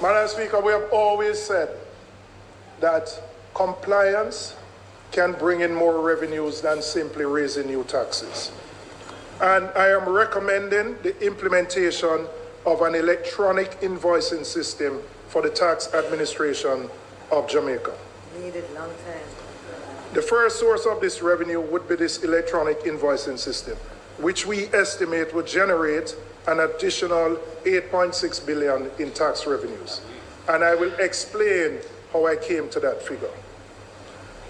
Madam Speaker, we have always said that compliance can bring in more revenues than simply raising new taxes. And I am recommending the implementation of an electronic invoicing system for the tax administration of Jamaica. Needed long time. The first source of this revenue would be this electronic invoicing system, which we estimate would generate an additional 8.6 billion in tax revenues. And I will explain how I came to that figure.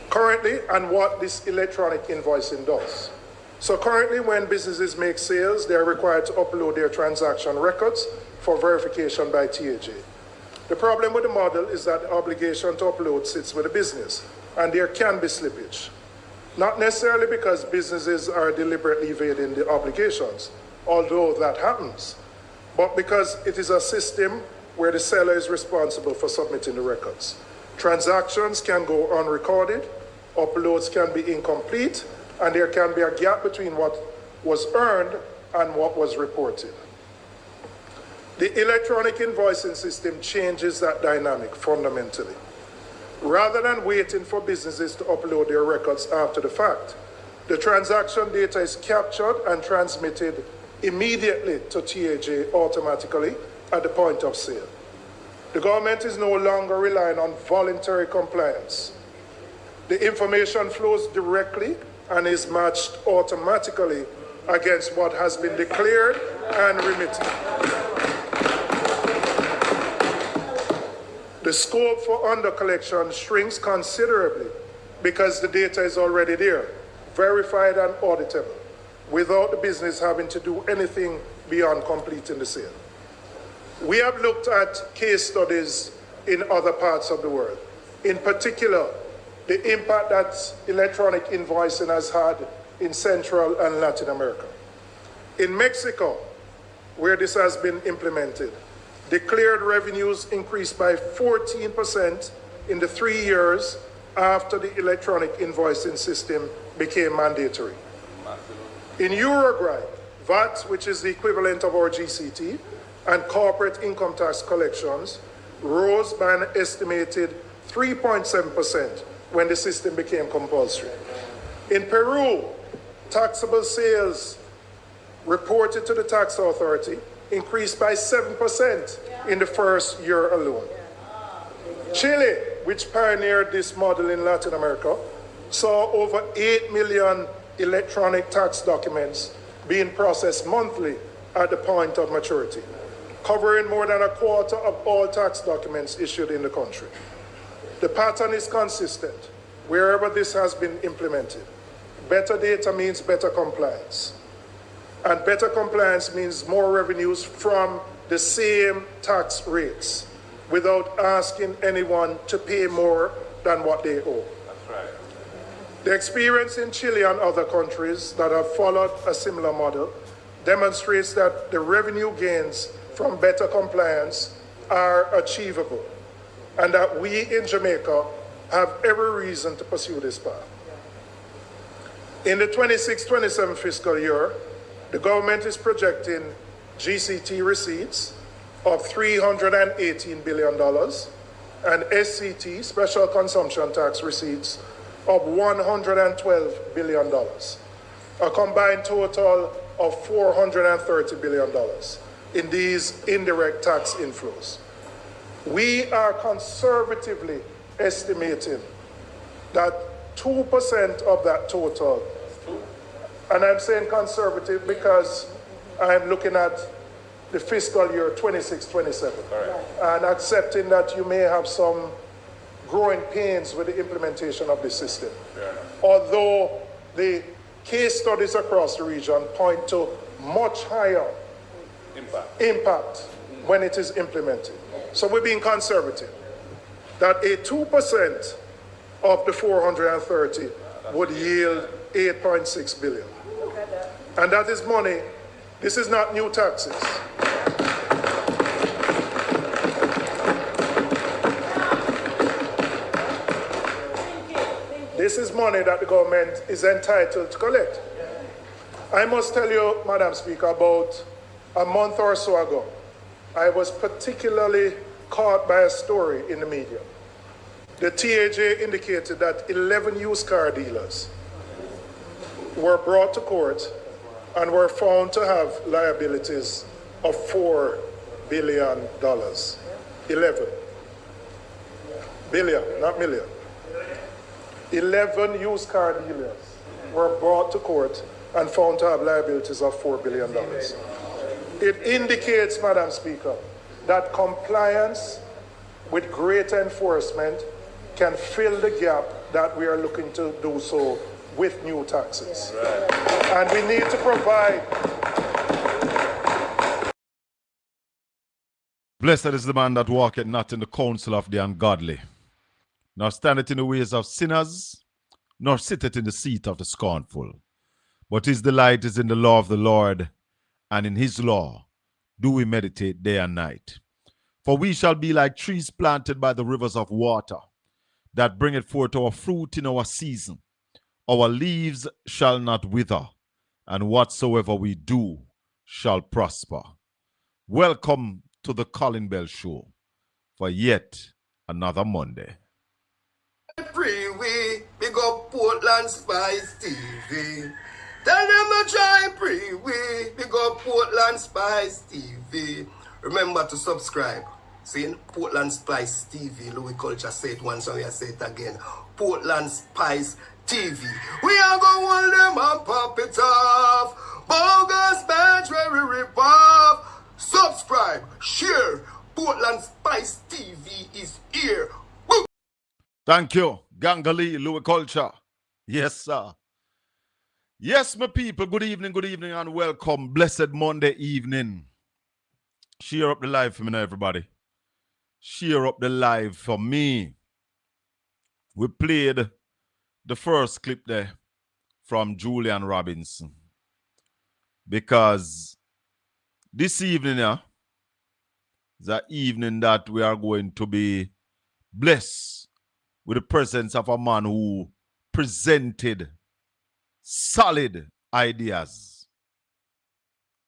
Currently, and what this electronic invoicing does. So currently, when businesses make sales, they are required to upload their transaction records for verification by TAJ. The problem with the model is that the obligation to upload sits with the business, and there can be slippage. Not necessarily because businesses are deliberately evading the obligations, although that happens, but because it is a system where the seller is responsible for submitting the records. Transactions can go unrecorded, uploads can be incomplete, and there can be a gap between what was earned and what was reported. The electronic invoicing system changes that dynamic fundamentally. Rather than waiting for businesses to upload their records after the fact, the transaction data is captured and transmitted immediately to TAJ automatically at the point of sale. The government is no longer relying on voluntary compliance. The information flows directly and is matched automatically against what has been declared and remitted. The scope for under-collection shrinks considerably because the data is already there, verified and auditable, without the business having to do anything beyond completing the sale. We have looked at case studies in other parts of the world, in particular, the impact that electronic invoicing has had in Central and Latin America. In Mexico, where this has been implemented, declared revenues increased by 14% in the 3 years after the electronic invoicing system became mandatory. In Uruguay, VAT, which is the equivalent of our GCT, and corporate income tax collections rose by an estimated 3.7% when the system became compulsory. In Peru, taxable sales reported to the tax authority increased by 7% in the first year alone. Chile, which pioneered this model in Latin America, saw over 8 million electronic tax documents being processed monthly at the point of maturity, covering more than a quarter of all tax documents issued in the country. The pattern is consistent wherever this has been implemented. Better data means better compliance. And better compliance means more revenues from the same tax rates without asking anyone to pay more than what they owe. That's right. The experience in Chile and other countries that have followed a similar model demonstrates that the revenue gains from better compliance are achievable and that we in Jamaica have every reason to pursue this path. In the 26-27 fiscal year, the government is projecting GCT receipts of $318 billion and SCT, special consumption tax receipts, of $112 billion, a combined total of $430 billion in these indirect tax inflows. We are conservatively estimating that 2% of that total, and I'm saying conservative because I'm looking at the fiscal year 26-27, and accepting that you may have some growing pains with the implementation of this system. Although the case studies across the region point to much higher impact when it is implemented. So we're being conservative, that a 2% of the 430 would yield 8.6 billion. And that is money. This is not new taxes. This is money that the government is entitled to collect. I must tell you, Madam Speaker, about a month or so ago, I was particularly caught by a story in the media. The TAJ indicated that 11 used car dealers were brought to court and were found to have liabilities of $4 billion. 11 billion, not million. 11 used car dealers were brought to court and found to have liabilities of $4 billion. It indicates, Madam Speaker, that compliance with greater enforcement can fill the gap that we are looking to do so with new taxes. Right. And we need to provide. Blessed is the man that walketh not in the counsel of the ungodly, nor standeth in the ways of sinners, nor sitteth in the seat of the scornful. But his delight is in the law of the Lord, and in his law do we meditate day and night. For we shall be like trees planted by the rivers of water, that bringeth forth our fruit in our season. Our leaves shall not wither, and whatsoever we do shall prosper. Welcome to the Colin Bell Show for yet another Monday. Free we big up Portland Spice TV. Tell them to try free we big up Portland Spice TV. Remember to subscribe. See, Portland Spice TV. Louis Culture say it once and we say it again. Portland Spice TV. We are going to hold them and pop it off. Bogus badge where we rip off. Subscribe, share. Portland Spice TV is here. Woo! Thank you, Gangali, Louis Culture. Yes, sir. Yes, my people, good evening, and welcome. Blessed Monday evening. Share up the live for me now, everybody. Share up the live for me. We played the first clip there from Julian Robinson. Because this evening is an evening that we are going to be blessed with the presence of a man who presented solid ideas.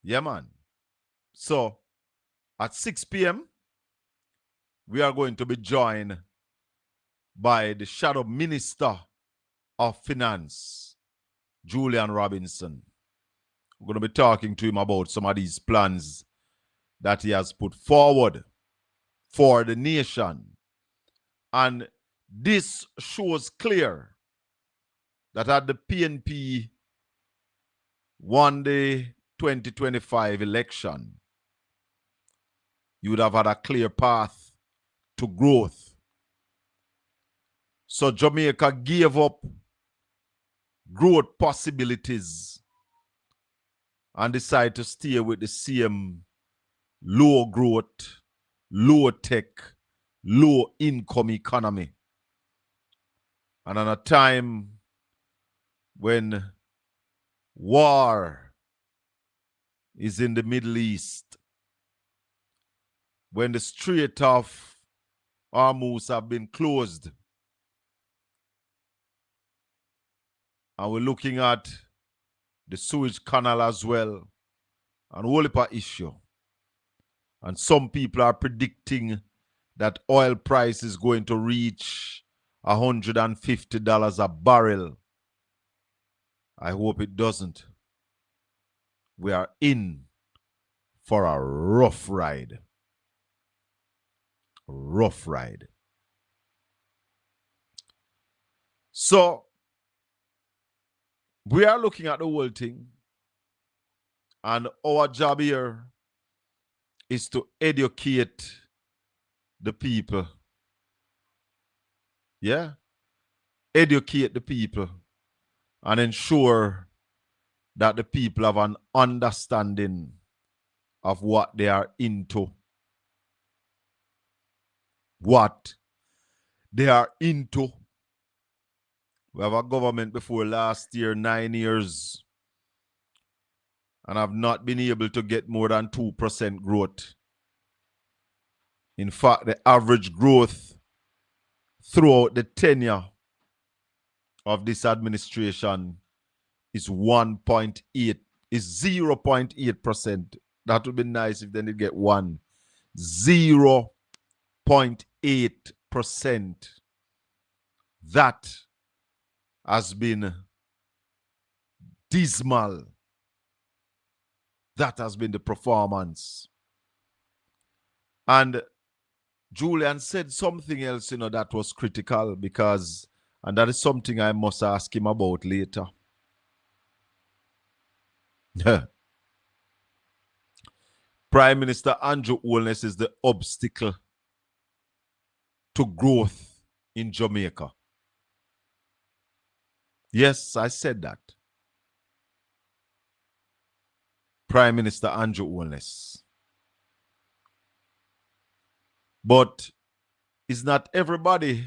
Yeah, man. So, at 6 p.m., we are going to be joined by the Shadow Minister of Finance, Julian Robinson. We're going to be talking to him about some of these plans that he has put forward for the nation. And this shows clear that at the PNP won the 2025 election, you would have had a clear path to growth. So Jamaica gave up growth possibilities and decided to stay with the same low growth, low tech, low income economy. And at a time when war is in the Middle East, when the Strait of Hormuz have been closed, and we're looking at the Suez Canal as well, and whole heap of issue. And some people are predicting that oil price is going to reach $150 a barrel. I hope it doesn't. We are in for a rough ride. Rough ride. So, we are looking at the whole thing, and our job here is to educate the people. Yeah? Educate the people and ensure that the people have an understanding of what they are into. What they are into. We have a government before last year, 9 years, and have not been able to get more than 2% growth. In fact, the average growth throughout the tenure of this administration is 1.8, is 0.8%. That would be nice if they did get 1. 0.8%. 0.8%. That has been dismal. That has been the performance. And Julian said something else, that was critical because, and that is something I must ask him about later. Prime Minister Andrew Holness is the obstacle to growth in Jamaica. Yes, I said that. Prime Minister Andrew Holness. But it's not everybody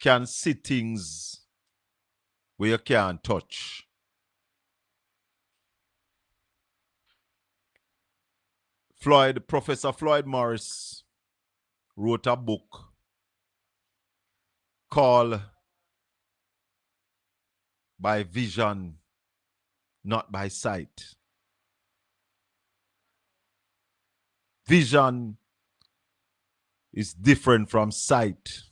can see things where you can't touch. Professor Floyd Morris wrote a book called By Vision, Not by Sight. Vision is different from sight.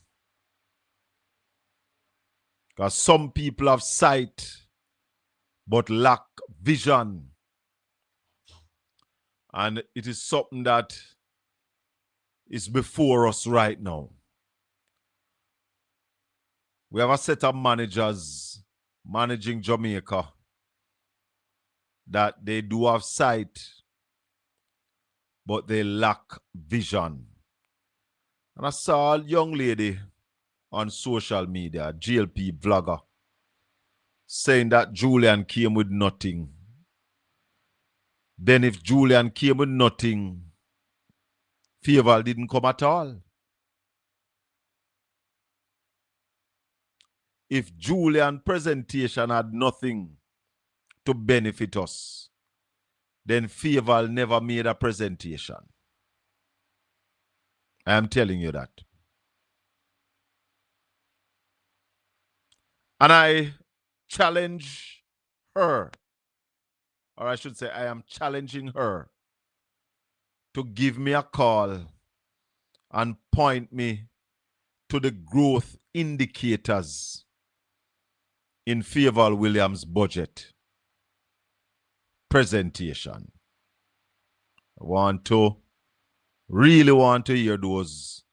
Because some people have sight but lack vision. And it is something that is before us right now. We have a set of managers managing Jamaica that they do have sight, but they lack vision. And I saw a young lady on social media, GLP vlogger, saying that Julian came with nothing. Then if Julian came with nothing, Favor didn't come at all. If Julian's presentation had nothing to benefit us, then Favor never made a presentation. I am telling you that. And I challenge her, or I should say I am challenging her to give me a call and point me to the growth indicators in Favor Williams' budget presentation. I really want to hear those,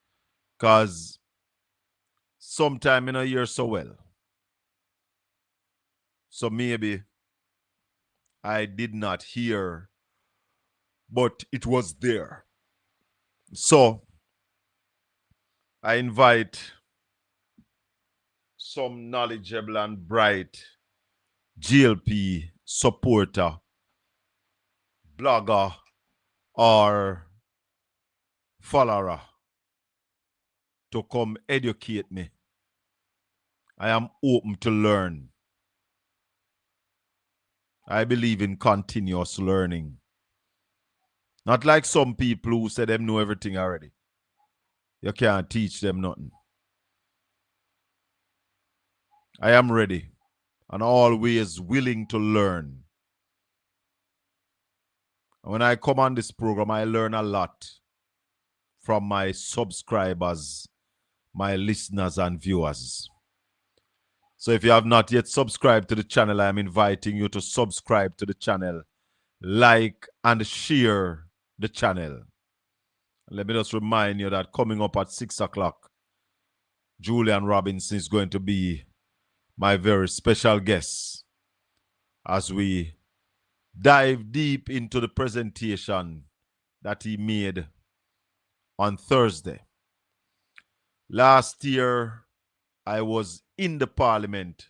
because sometime in a year so well. So maybe I did not hear, but it was there. So I invite some knowledgeable and bright GLP supporter, blogger, or follower to come educate me. I am open to learn. I believe in continuous learning. Not like some people who say them know everything already. You can't teach them nothing. I am ready and always willing to learn. When I come on this program, I learn a lot from my subscribers, my listeners and viewers. So if you have not yet subscribed to the channel, I am inviting you to subscribe to the channel, like and share the channel. Let me just remind you that coming up at 6 o'clock, Julian Robinson is going to be my very special guest as we dive deep into the presentation that he made on Thursday. Last year, I was in the parliament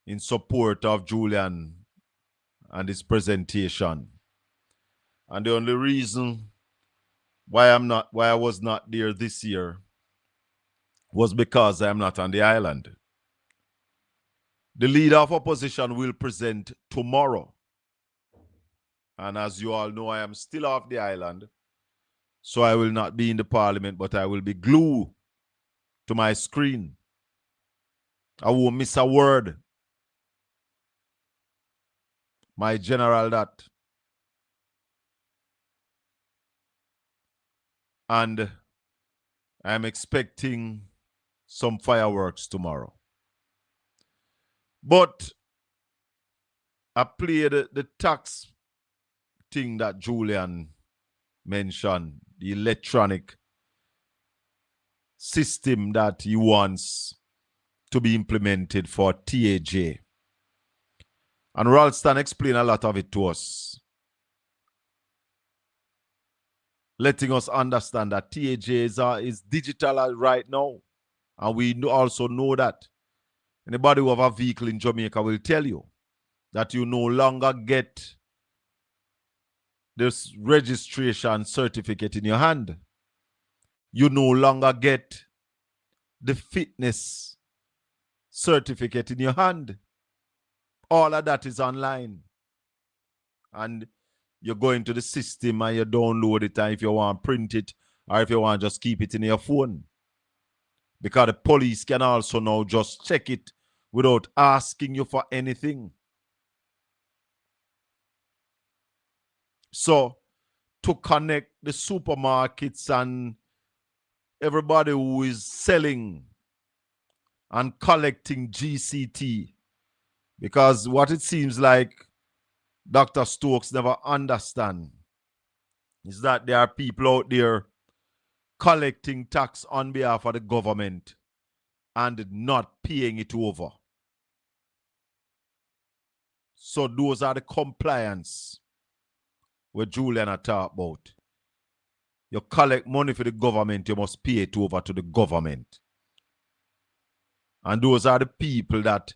in support of Julian and his presentation. And the only reason why I was not there this year was because I am not on the island. The leader of opposition will present tomorrow. And as you all know, I am still off the island. So I will not be in the parliament, but I will be glued to my screen. I won't miss a word. My general that. And I'm expecting some fireworks tomorrow. But I played the tax thing that Julian mentioned, the electronic system that he wants to be implemented for TAJ. And Ralston explained a lot of it to us, letting us understand that TAJ is digital right now. And we also know that anybody who have a vehicle in Jamaica will tell you that you no longer get this registration certificate in your hand. You no longer get the fitness certificate in your hand. All of that is online. And you go into the system and you download it, and if you want to print it or if you want to just keep it in your phone. Because the police can also now just check it without asking you for anything. So, to connect the supermarkets and everybody who is selling and collecting GCT, because what it seems like Dr. Stokes never understand is that there are people out there collecting tax on behalf of the government and not paying it over. So those are the compliance where Julian had talked about. You collect money for the government, you must pay it over to the government. And those are the people that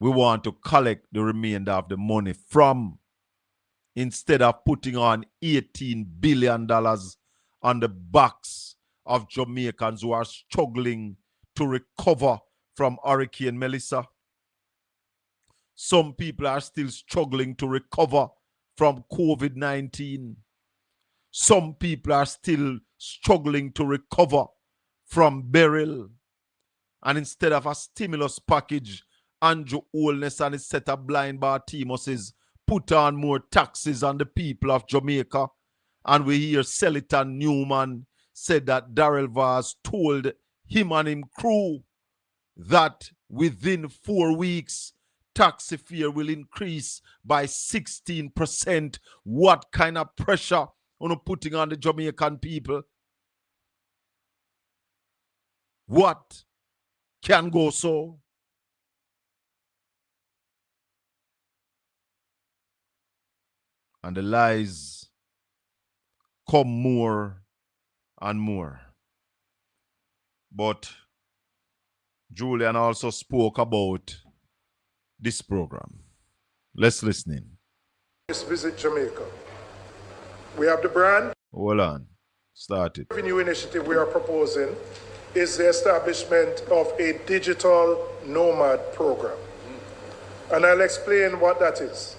we want to collect the remainder of the money from, instead of putting on $18 billion on the backs of Jamaicans who are struggling to recover from Hurricane Melissa. Some people are still struggling to recover from COVID-19. Some people are still struggling to recover from Beryl. And instead of a stimulus package, Andrew Holness and his set of blind bar teamos put on more taxes on the people of Jamaica. And we hear Seliton Newman said that Darrell Vaz told him and his crew that within 4 weeks, taxi fare will increase by 16%. What kind of pressure are putting on the Jamaican people? What can go so? And the lies come more and more. But Julian also spoke about this program. Let's listen in. Let's visit Jamaica. We have the brand. Hold on. Start it. The new initiative we are proposing is the establishment of a digital nomad program. And I'll explain what that is.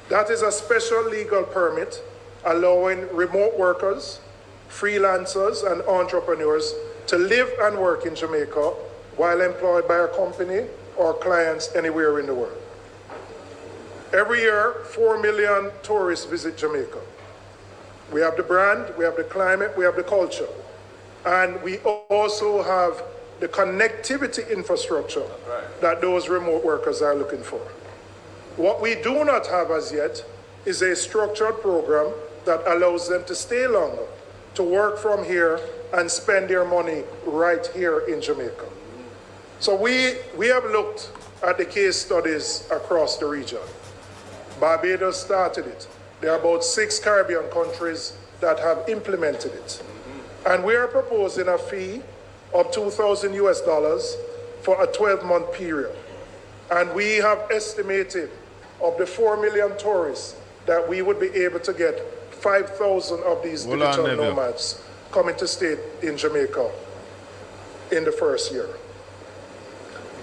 That is a special legal permit allowing remote workers, freelancers, and entrepreneurs to live and work in Jamaica while employed by a company or clients anywhere in the world. Every year, 4 million tourists visit Jamaica. We have the brand, we have the climate, we have the culture. And we also have the connectivity infrastructure that those remote workers are looking for. What we do not have as yet is a structured program that allows them to stay longer, to work from here and spend their money right here in Jamaica. So we have looked at the case studies across the region. Barbados started it. There are about 6 Caribbean countries that have implemented it. And we are proposing a fee of $2,000 US for a 12-month period. And we have estimated of the 4 million tourists that we would be able to get 5,000 of these digital nomads coming to stay in Jamaica in the first year.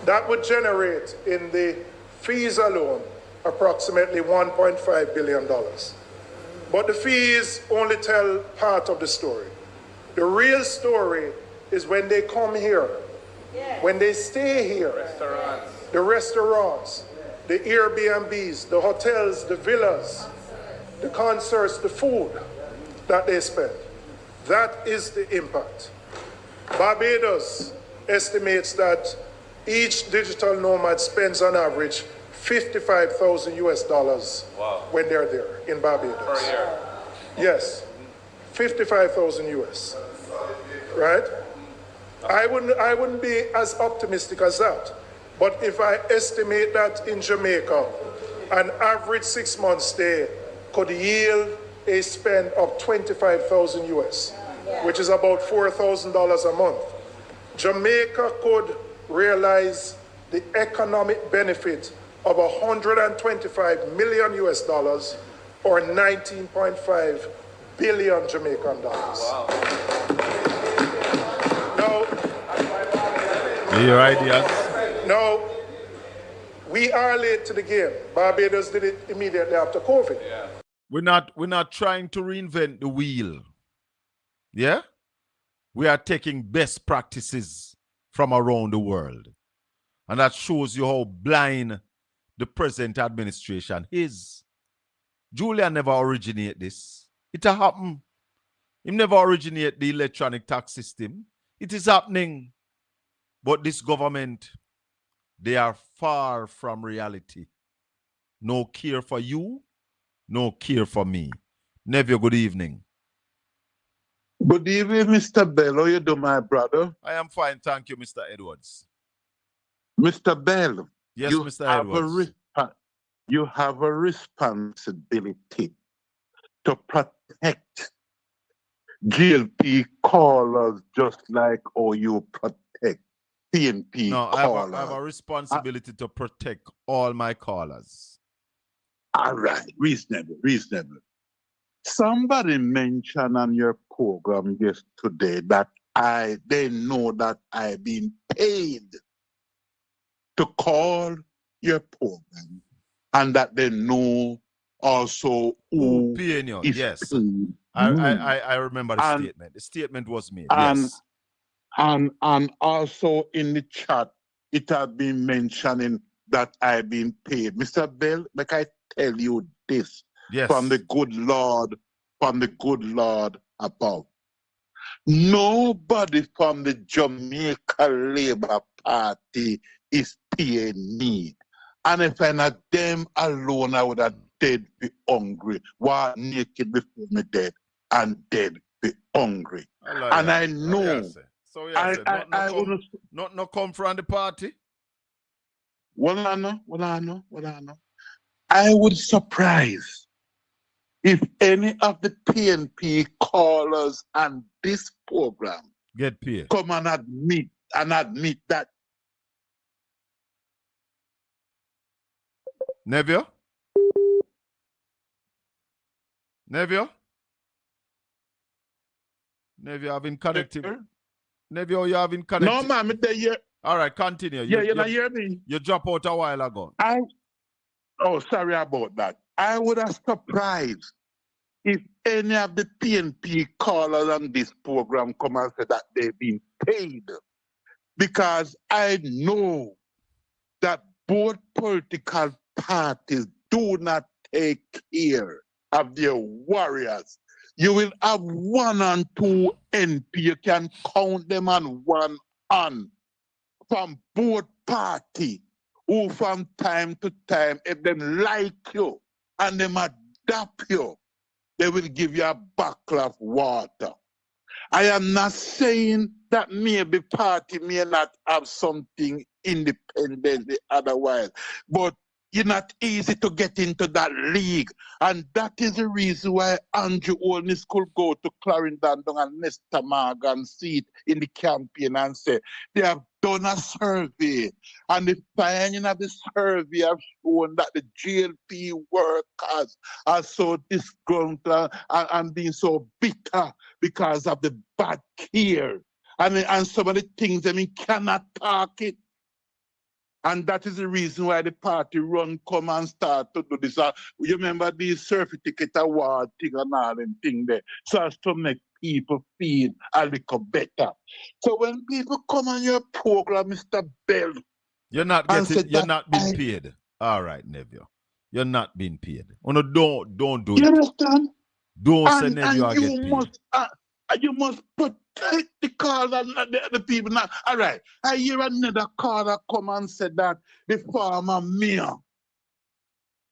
That would generate in the fees alone approximately $1.5 billion. But the fees only tell part of the story. The real story is when they come here, when they stay here, the restaurants, the Airbnbs, the hotels, the villas, the concerts, the food that they spend. That is the impact. Barbados estimates that each digital nomad spends on average $55,000 US when they're there in Barbados. Per year. Yes, 55,000 US. Right? I wouldn't be as optimistic as that. But if I estimate that in Jamaica, an average 6-month stay could yield a spend of 25,000 US, which is about $4,000 a month. Jamaica could realize the economic benefit of 125 million US dollars or 19.5 billion Jamaican dollars. Wow. Your ideas? No, we are late to the game. Barbados did it immediately after COVID. Yeah. We're not trying to reinvent the wheel. Yeah? We are taking best practices from around the world. And that shows you how blind the present administration is. Julian never originated this. It happened. He never originated the electronic tax system. It is happening. But this government, they are far from reality. No care for you, no care for me. Neville, good evening. Good evening, Mr. Bell. How you doing, my brother? I am fine, thank you, Mr. Edwards. Mr. Bell. Yes, Mr. Edwards. You have a responsibility to protect GLP callers just like how you protect PNP callers. I have a responsibility to protect all my callers. All right, reasonable. Somebody mentioned on your program yesterday that they know that I've been paid to call your program and that they know also who paying you. Yes. Paid. I remember the statement. The statement was made. Yes. And also in the chat, it has been mentioning that I've been paid. Mr. Bell, like I tell you this from the good Lord above. Nobody from the Jamaica Labour Party is paying me. And if I not them alone, I would have dead be hungry. While naked before me dead and dead be hungry. And I know. So I not come from the party. Well, I know. I would surprise if any of the PNP callers on this program get paid. Come and admit that. Neville, you have been connected. Neville, you have been connected. No, ma'am, it's here. All right, continue. You not hear me? You drop out a while ago. Sorry about that. I would have surprised if any of the PNP callers on this program come and say that they've been paid. Because I know that both political parties do not take care of their warriors. You will have 1 and 2 NP. You can count them on one hand from both parties who from time to time, if they like you and them adapt you, they will give you a buckle of water. I am not saying that maybe party may not have something independently otherwise, but it's not easy to get into that league. And that is the reason why Andrew Olney could go to Clarendon and Nesta Morgan seat in the campaign and say, they have done a survey. And the finding of the survey have shown that the GLP workers are so disgruntled and being so bitter because of the bad care. And some of the things, cannot talk it. And that is the reason why the party run come and start to do this. You remember the certificate award thing and all them thing there. So as to make people feel a little better. So when people come on your program, Mr. Bell, you're not being paid. All right, Neville. You're not being paid. Oh no, don't do you it. understand? Don't say Neville get paid. And you must protect the caller, not the people. Now, all right, I hear another caller come and said that the former mayor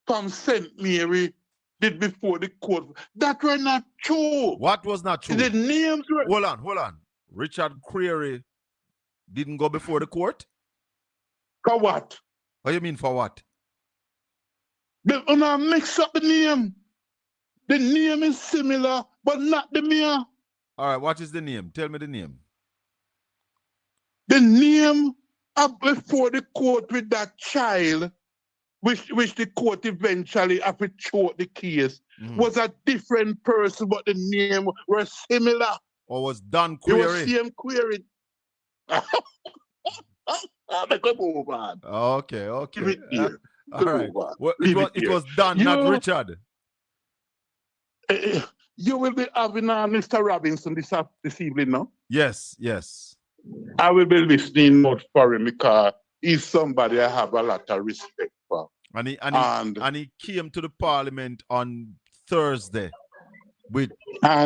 from St. Mary did before the court. That were not true. What was not true? The names were... Hold on. Richard Creary didn't go before the court? For what? What do you mean for what? They mix up the name. The name is similar, but not the mayor. All right, what is the name? Tell me the name. The name up before the court with that child, which the court eventually, after short the case, was a different person, but the name were similar. Or was Don It Query? was same query. Okay. All right. Well, it was Don, You- not Richard. You will be having Mr. Robinson this evening, no? Yes. I will be listening out for him because he's somebody I have a lot of respect for. And he came to the parliament on Thursday with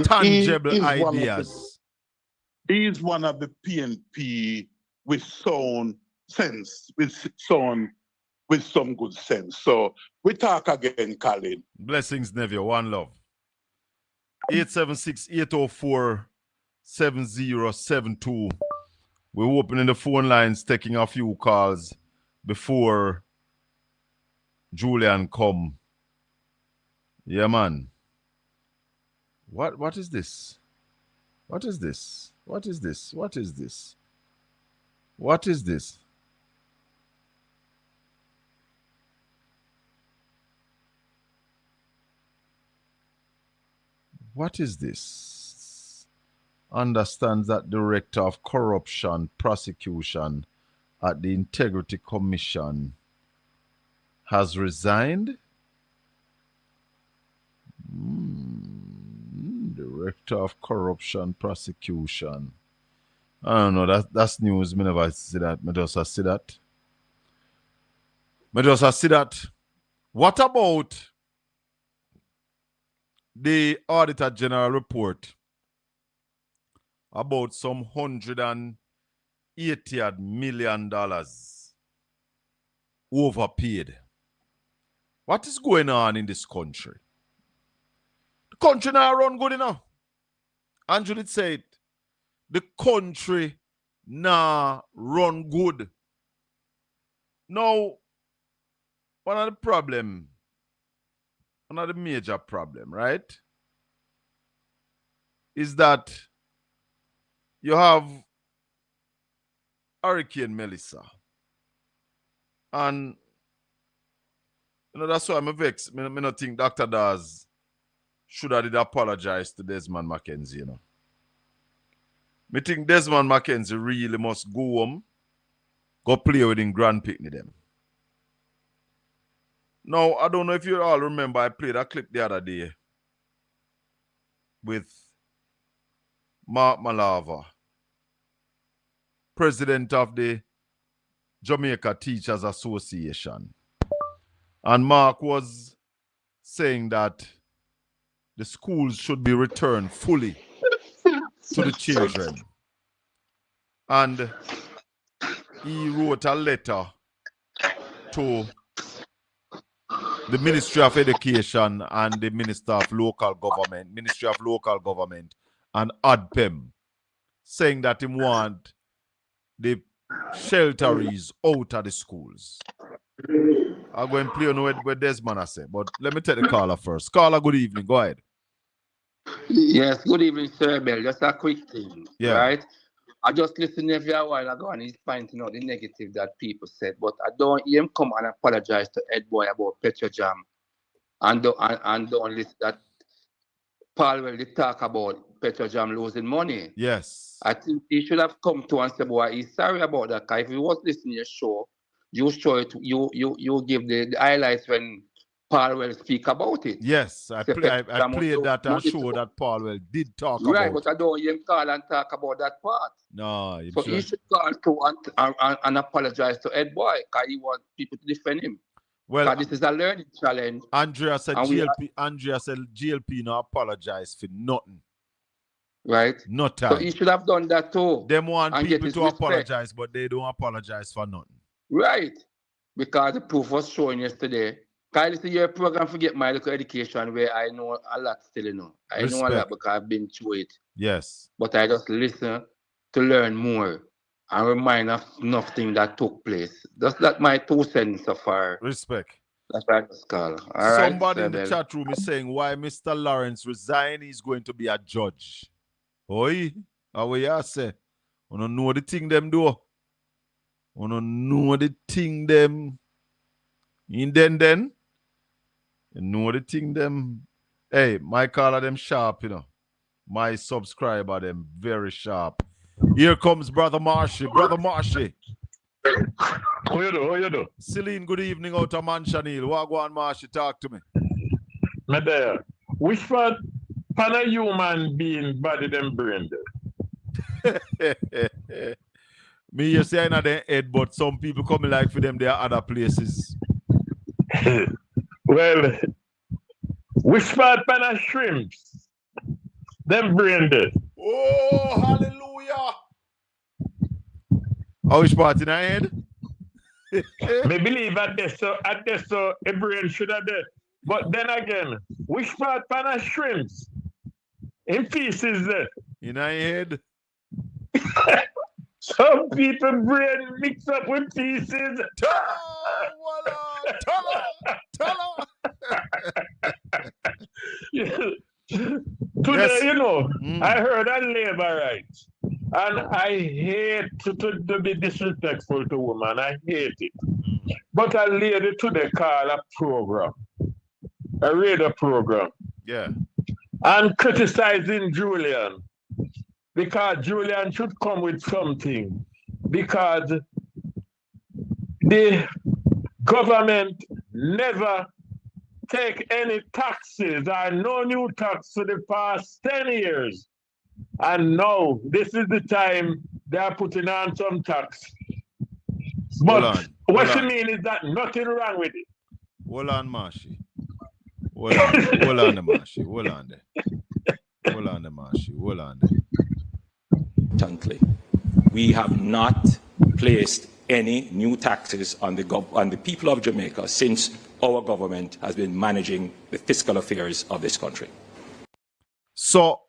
tangible ideas. He's one of the PNP with sound sense, with some good sense. So we talk again, Colin. Blessings, nephew. One love. 876-804-7072. We're opening the phone lines, taking a few calls before Julian come. Yeah, man. What is this? What is this? What is this? What is this? What is this? What is this? Understands that Director of Corruption Prosecution at the Integrity Commission has resigned. Director of Corruption Prosecution. I don't know. That's news. Me never see that. Me just see that. What about the Auditor General report about some $180 million overpaid? What is going on in this country? The country now run good enough. Andrew did say it. The country now run good. Now, one of the major problem, right, is that you have Hurricane Melissa. And, that's why I'm vexed. I don't think Dr. Daz should have did apologize to Desmond McKenzie, I think Desmond McKenzie really must go home, go play with him grand picnic them. Now, I don't know if you all remember, I played a clip the other day with Mark Malava, president of the Jamaica Teachers Association. And Mark was saying that the schools should be returned fully to the children. And he wrote a letter to the Ministry of Education and the Ministry of Local Government and ADPEM, saying that he want the shelteries out of the schools. I'll go and play on what Desmond has said, but let me take the caller first. Caller, good evening. Go ahead. Yes, good evening, Sir Bell. Just a quick thing, Yeah. right? I just listened to you a while ago and he's pointing out the negative that people said, but I don't hear him come and apologize to Ed Boy about Petrojam and don't listen that Paul will talk about Petrojam losing money. Yes. I think he should have come to and say, boy, he's sorry about that. If he was listening to your show, you show it, you give the highlights when Paul will speak about it. Yes, I played that and showed that Paul well did talk about it. Right, but I don't hear him call and talk about that part. No, so he should call to and apologize to Ed Boy because he wants people to defend him. Well, this is a learning challenge. Andrea said GLP no apologize for nothing. right? No So time. he should have done that too. Them want and get people his to respect. apologize, but they don't apologize for nothing. Right. Because the proof was shown yesterday. Can I listen to your program, Forget My Little Education, where I know a lot still, you know. I know a lot because I've been through it. Yes. But I just listen to learn more and remind of nothing that took place. That's my 2 cents so far. Respect. That's what I just call. All Somebody right, in the chat room is saying why Mr. Lawrence resign, he's going to be a judge. Oi, how you say? I don't know the thing them do. I don't know the thing them. In then. You know the thing them. Hey, my caller them sharp, you know. My subscriber them very sharp. Here comes Brother Marshy. Brother Marshy. How you do? How you do? Celine, good evening out of Manchanil. What go on, Marshy? Talk to me. Me there. Which part pan a human being body them brain there? Me you say in their head, but some people coming like for them there are other places. Well, which part pan a shrimps? Them brain there. Oh, hallelujah. How which part in our head? Me believe at this so a brain should have there. But then again, which part pan a shrimps? In pieces there. In our head? Some people brain mix up with pieces. Today, Yes. you know, I heard a labor rights. And I hate to be disrespectful to women. I hate it. But a lady today called a program, a radio program, Yeah. and criticizing Julian because Julian should come with something because the government never take any taxes or no new tax for the past 10 years. And now, this is the time they are putting on some tax. But what she mean is that nothing wrong with it. Hold on, Marshy. Hold on, the Marshy. Hold on there. Hold on, the Marshy. Hold on there. Importantly, we have not placed any new taxes on the people of Jamaica since our government has been managing the fiscal affairs of this country. So,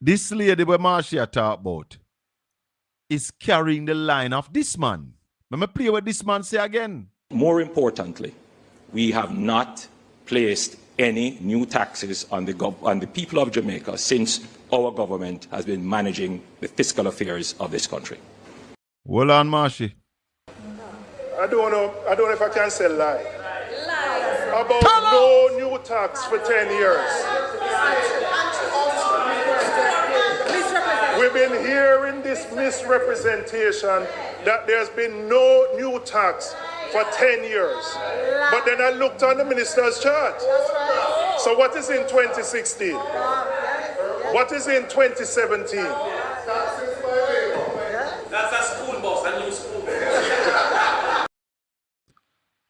this lady where Marcia talk about is carrying the line of this man. Let me play what this man say again. More importantly, we have not placed any new taxes on the people of Jamaica since our government has been managing the fiscal affairs of this country. Hold on, Marshy. I don't know if I can say lie. About no new tax for 10 years. We've been hearing this misrepresentation that there's been no new tax for 10 years. But then I looked on the minister's chart. So what is in 2016? What is in 2017? That's a school bus, a new school bus.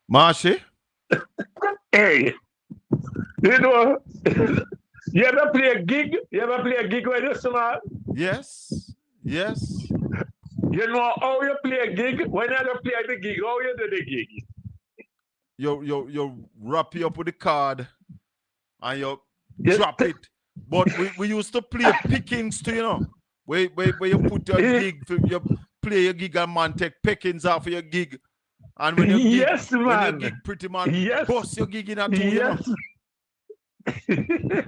Marshy? Hey, you know, you ever play a gig? You ever play a gig when you're small? Yes. Yes. You know how you play a gig? When you don't play the gig, how you do the gig? You wrap it up with the card and you drop it. But we used to play pickings too, you know. Where you put your gig, you play your gig and man take pickings off of your gig. And when you gig, yes, man. When you gig pretty man, bust your gig in a two, yes. You know?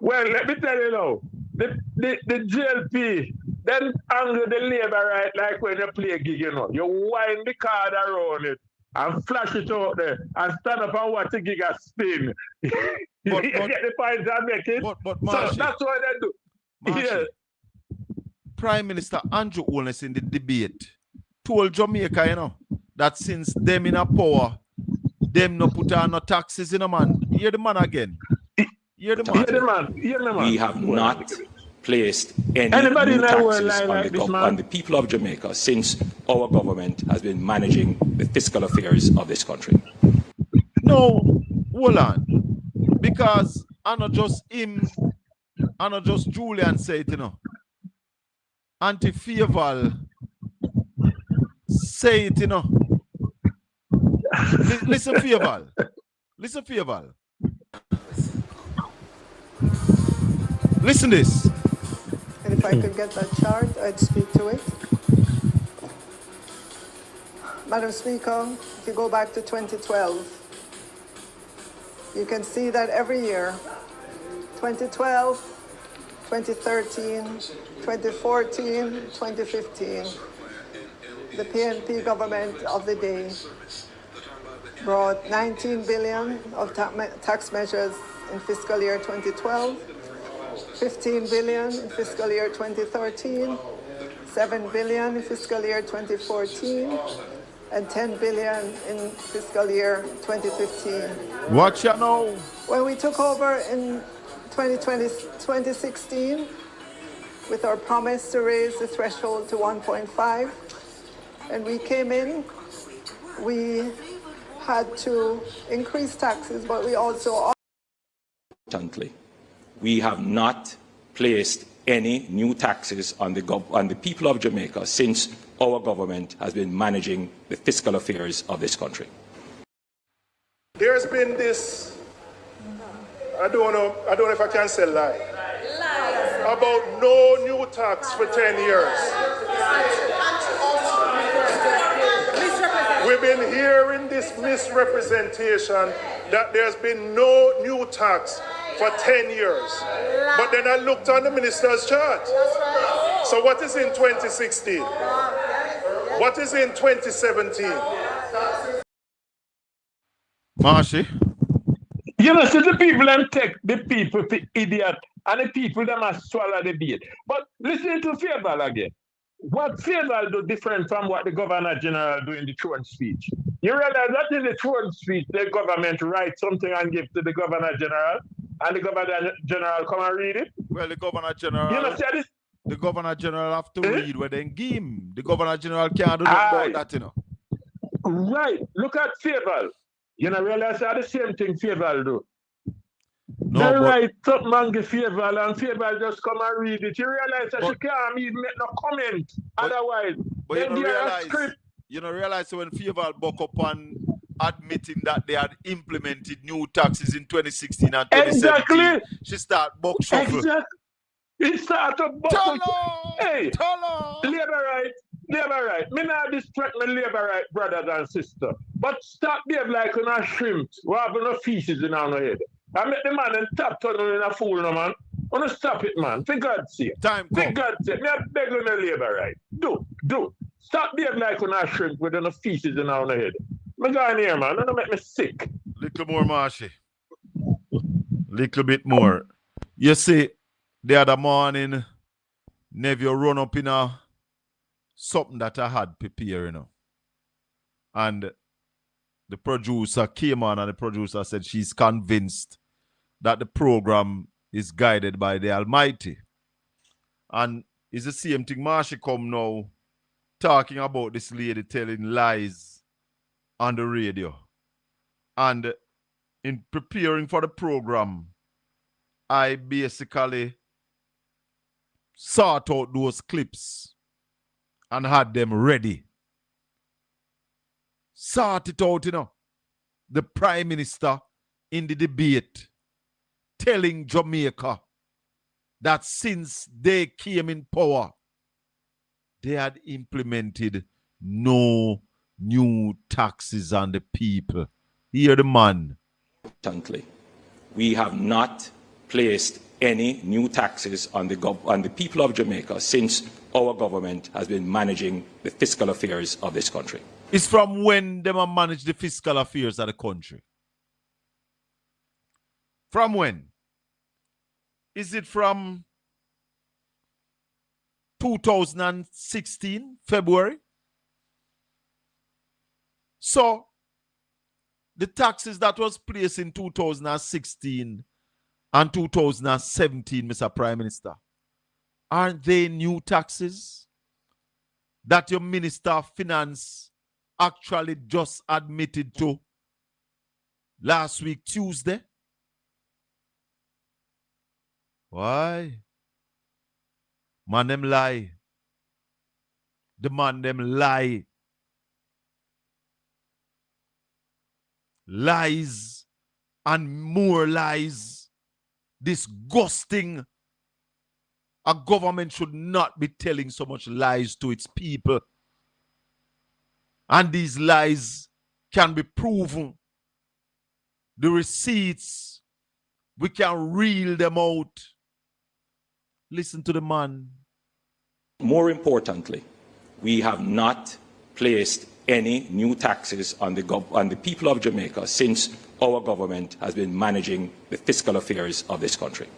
Well, let me tell you now, the GLP, then angle the labor right like when you play a gig, you know. You wind the card around it and flash it out there and stand up and watch the gig and spin. You get the point I'm making? But so that's what they do. Marshy, Yeah. Prime Minister Andrew Holness in the debate told Jamaica, you know, that since them in a power, them no put on no taxes in a man. Hear the man again. Hear the man. We have not placed any new taxes on the people of Jamaica since our government has been managing the fiscal affairs of this country. No, hold on. Because I not just him I not just Julian say it, you know. Auntie Favorval say it, you know. Listen, Favorval. Listen, Favorval. Listen this. And if I could get that chart, I'd speak to it. Madam Speaker, if you go back to 2012, you can see that every year, 2012, 2013, 2014, 2015, the PNP government of the day brought 19 billion of tax measures in fiscal year 2012, 15 billion in fiscal year 2013, 7 billion in fiscal year 2014, and 10 billion in fiscal year 2015. Watch you know. When we took over in 2016, with our promise to raise the threshold to 1.5, and we came in, we had to increase taxes, but we also... Importantly, we have not placed any new taxes on the people of Jamaica since our government has been managing the fiscal affairs of this country. There's been this, I don't know if I can say lie, about no new tax for 10 years. We've been hearing this misrepresentation that there's been no new tax for 10 years. But then I looked on the minister's chart. So what is in 2016? What is in 2017? Marshy. You know, so the people them take the people for idiot and the people them must swallow the bait. But listen to Favorval again. What Favorval do different from what the Governor General do in the throne speech? You realize that in the throne speech, the government writes something and give to the Governor General, and the Governor General come and read it? Well, the Governor General... You know, see this? The Governor General have to read where they give him. The Governor General can't do nothing about that, you know. Right. Look at Favorval. You know, realize how the same thing Favorval do. No, they but... write something and give Favorval, and Favorval just come and read it. You realize that she can't even make no comment. Otherwise, but you don't realize when Favorval buck up on admitting that they had implemented new taxes in 2016 and 2017. Exactly. She start buck shuffle. Exactly. It started buck. Hey, labor right. Me not distract my labor right brothers and sisters. But stop behaving like a shrimp. We have no feces in our head. I make the man and tap turn in a fool, no man. Wanna stop it, man. For God's sake. Time For God's sake. Me beg on the labor right. Do. Stop behaving like a shrimp with no feces in our head. Me go in here, man. Don't make me sick. Little more, Marshy. Little bit more. You see, the other morning, Neville run up in something that I had prepared, you know. And the producer came on and the producer said she's convinced that the program is guided by the Almighty. And it's the same thing Marshy come now talking about this lady telling lies on the radio. And in preparing for the program, I basically sought out those clips and had them ready. Sort it out, you know. The Prime Minister in the debate telling Jamaica that since they came in power, they had implemented no new taxes on the people. Hear the man. Importantly, we have not placed any new taxes on the people of Jamaica since our government has been managing the fiscal affairs of this country. It's from when they manage the fiscal affairs of the country. From when? Is it from 2016, February? So, the taxes that was placed in 2016 and 2017, Mr. Prime Minister, aren't they new taxes that your Minister of Finance actually just admitted to last week, Tuesday? Why? Man them lie. The man them lie. Lies and more lies. Disgusting. A government should not be telling so much lies to its people. And these lies can be proven. The receipts, we can reel them out. Listen to the man. More importantly, we have not placed any new taxes on the people of Jamaica since our government has been managing the fiscal affairs of this country.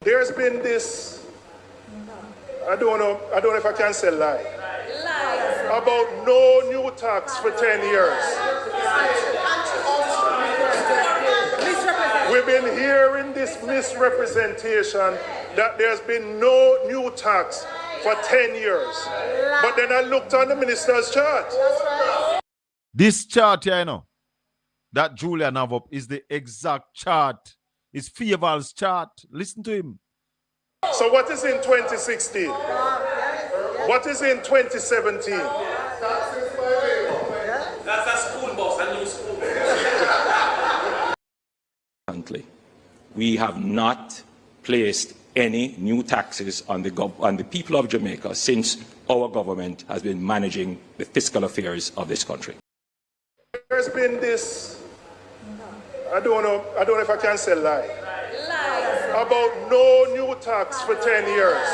There's been this, I don't know if I can say lie, about no new tax for 10 years. We've been hearing this misrepresentation that there's been no new tax for 10 years. But then I looked on the minister's chart. This chart here, you know, that Julian have up is the exact chart. It's Favor's chart. Listen to him. So what is in 2016? What is in 2017? That's a school bus, a new school bus. We have not placed any new taxes on the people of Jamaica since our government has been managing the fiscal affairs of this country. There's been this, I don't know if I can say lie, about no new tax for 10 years.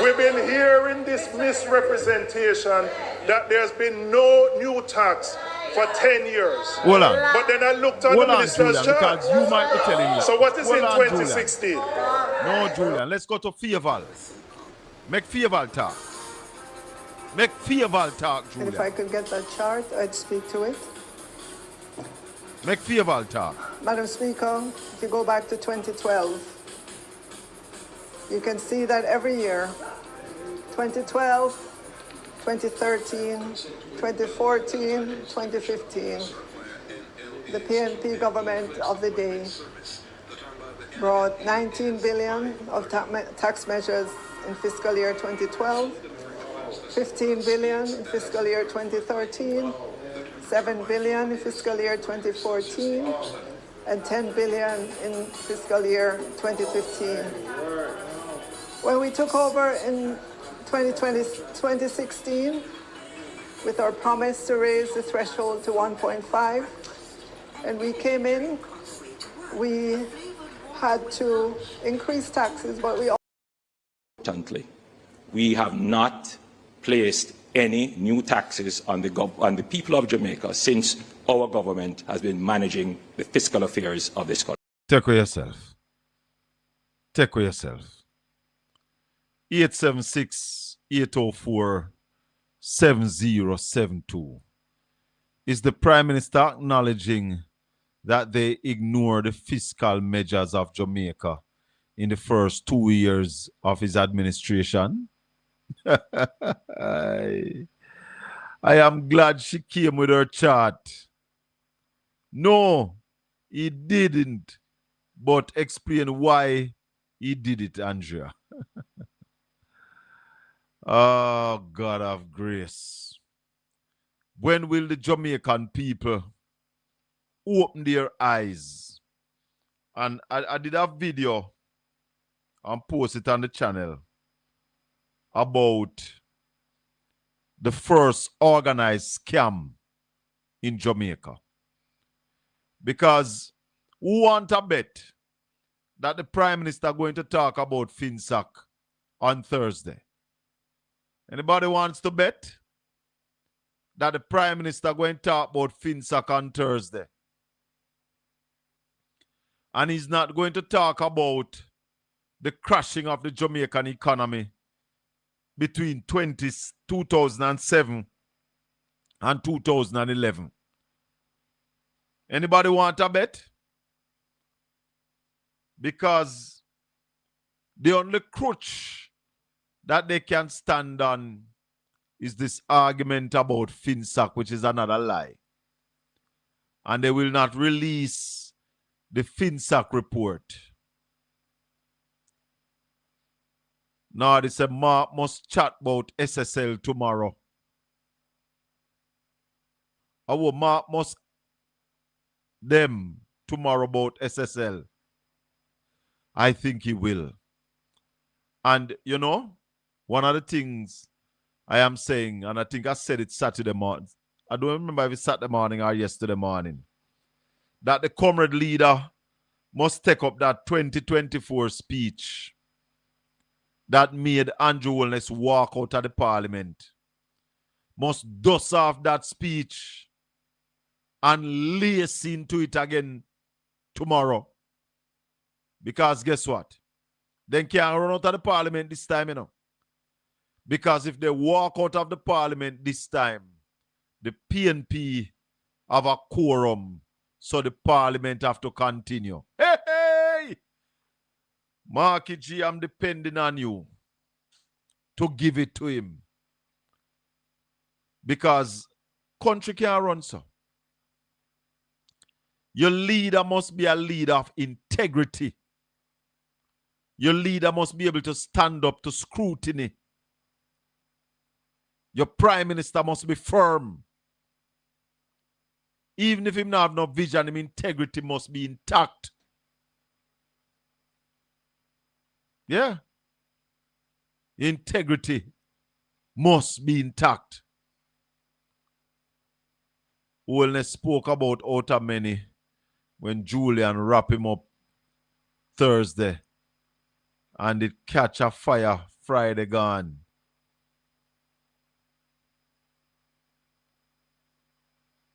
We've been hearing this misrepresentation that there's been no new tax for 10 years. Hold on. But then I looked on the minister's Julian, chart. because you might be telling me. So what is Hold in on, 2016? Julian. No, Julian. Let's go to Favor. Make Favor talk. Make Favor talk, And if Julian. I could get that chart, I'd speak to it. Make Favor talk. Madam Speaker, if you go back to 2012, you can see that every year, 2012, 2013, 2014, 2015, the PNP government of the day brought 19 billion of tax measures in fiscal year 2012, 15 billion in fiscal year 2013, 7 billion in fiscal year 2014, and 10 billion in fiscal year 2015. When we took over in 2016, with our promise to raise the threshold to 1.5, and we came in, we had to increase taxes, but we We have not placed any new taxes on the people of Jamaica since our government has been managing the fiscal affairs of this country. Take with yourself. Take with yourself. 876-804-7072 is the Prime Minister acknowledging that they ignored the fiscal measures of Jamaica in the first 2 years of his administration? I am glad she came with her chart. No, he didn't. But explain why he did it, Andrea. Oh, God of grace. When will the Jamaican people open their eyes? And I did a video and post it on the channel about the first organized scam in Jamaica. Because who want to bet that the Prime Minister going to talk about FinSac on Thursday? Anybody wants to bet that the Prime Minister going to talk about FinSac on Thursday? And he's not going to talk about the crashing of the Jamaican economy between 2007 and 2011. Anybody want to bet? Because the only crutch that they can stand on is this argument about FinSac, which is another lie. And they will not release the FinSAC report. Now they say Mark must chat about SSL tomorrow. Our Mark must them tomorrow about SSL. I think he will. And you know, one of the things I am saying, and I think I said it Saturday morning, I don't remember if it's Saturday morning or yesterday morning, that the comrade leader must take up that 2024 speech that made Andrew Holness walk out of the parliament. Must dust off that speech and lace into it again tomorrow. Because guess what? They can't run out of the parliament this time, you know. Because if they walk out of the parliament this time, the PNP have a quorum, so the parliament have to continue. Hey, hey! Marky G, I'm depending on you to give it to him. Because country can't run, so. Your leader must be a leader of integrity. Your leader must be able to stand up to scrutiny. Your prime minister must be firm. Even if him not have no vision, his integrity must be intact. Yeah. Integrity must be intact. Holness spoke about outer many when Julian wrapped him up Thursday and it catch a fire Friday gone.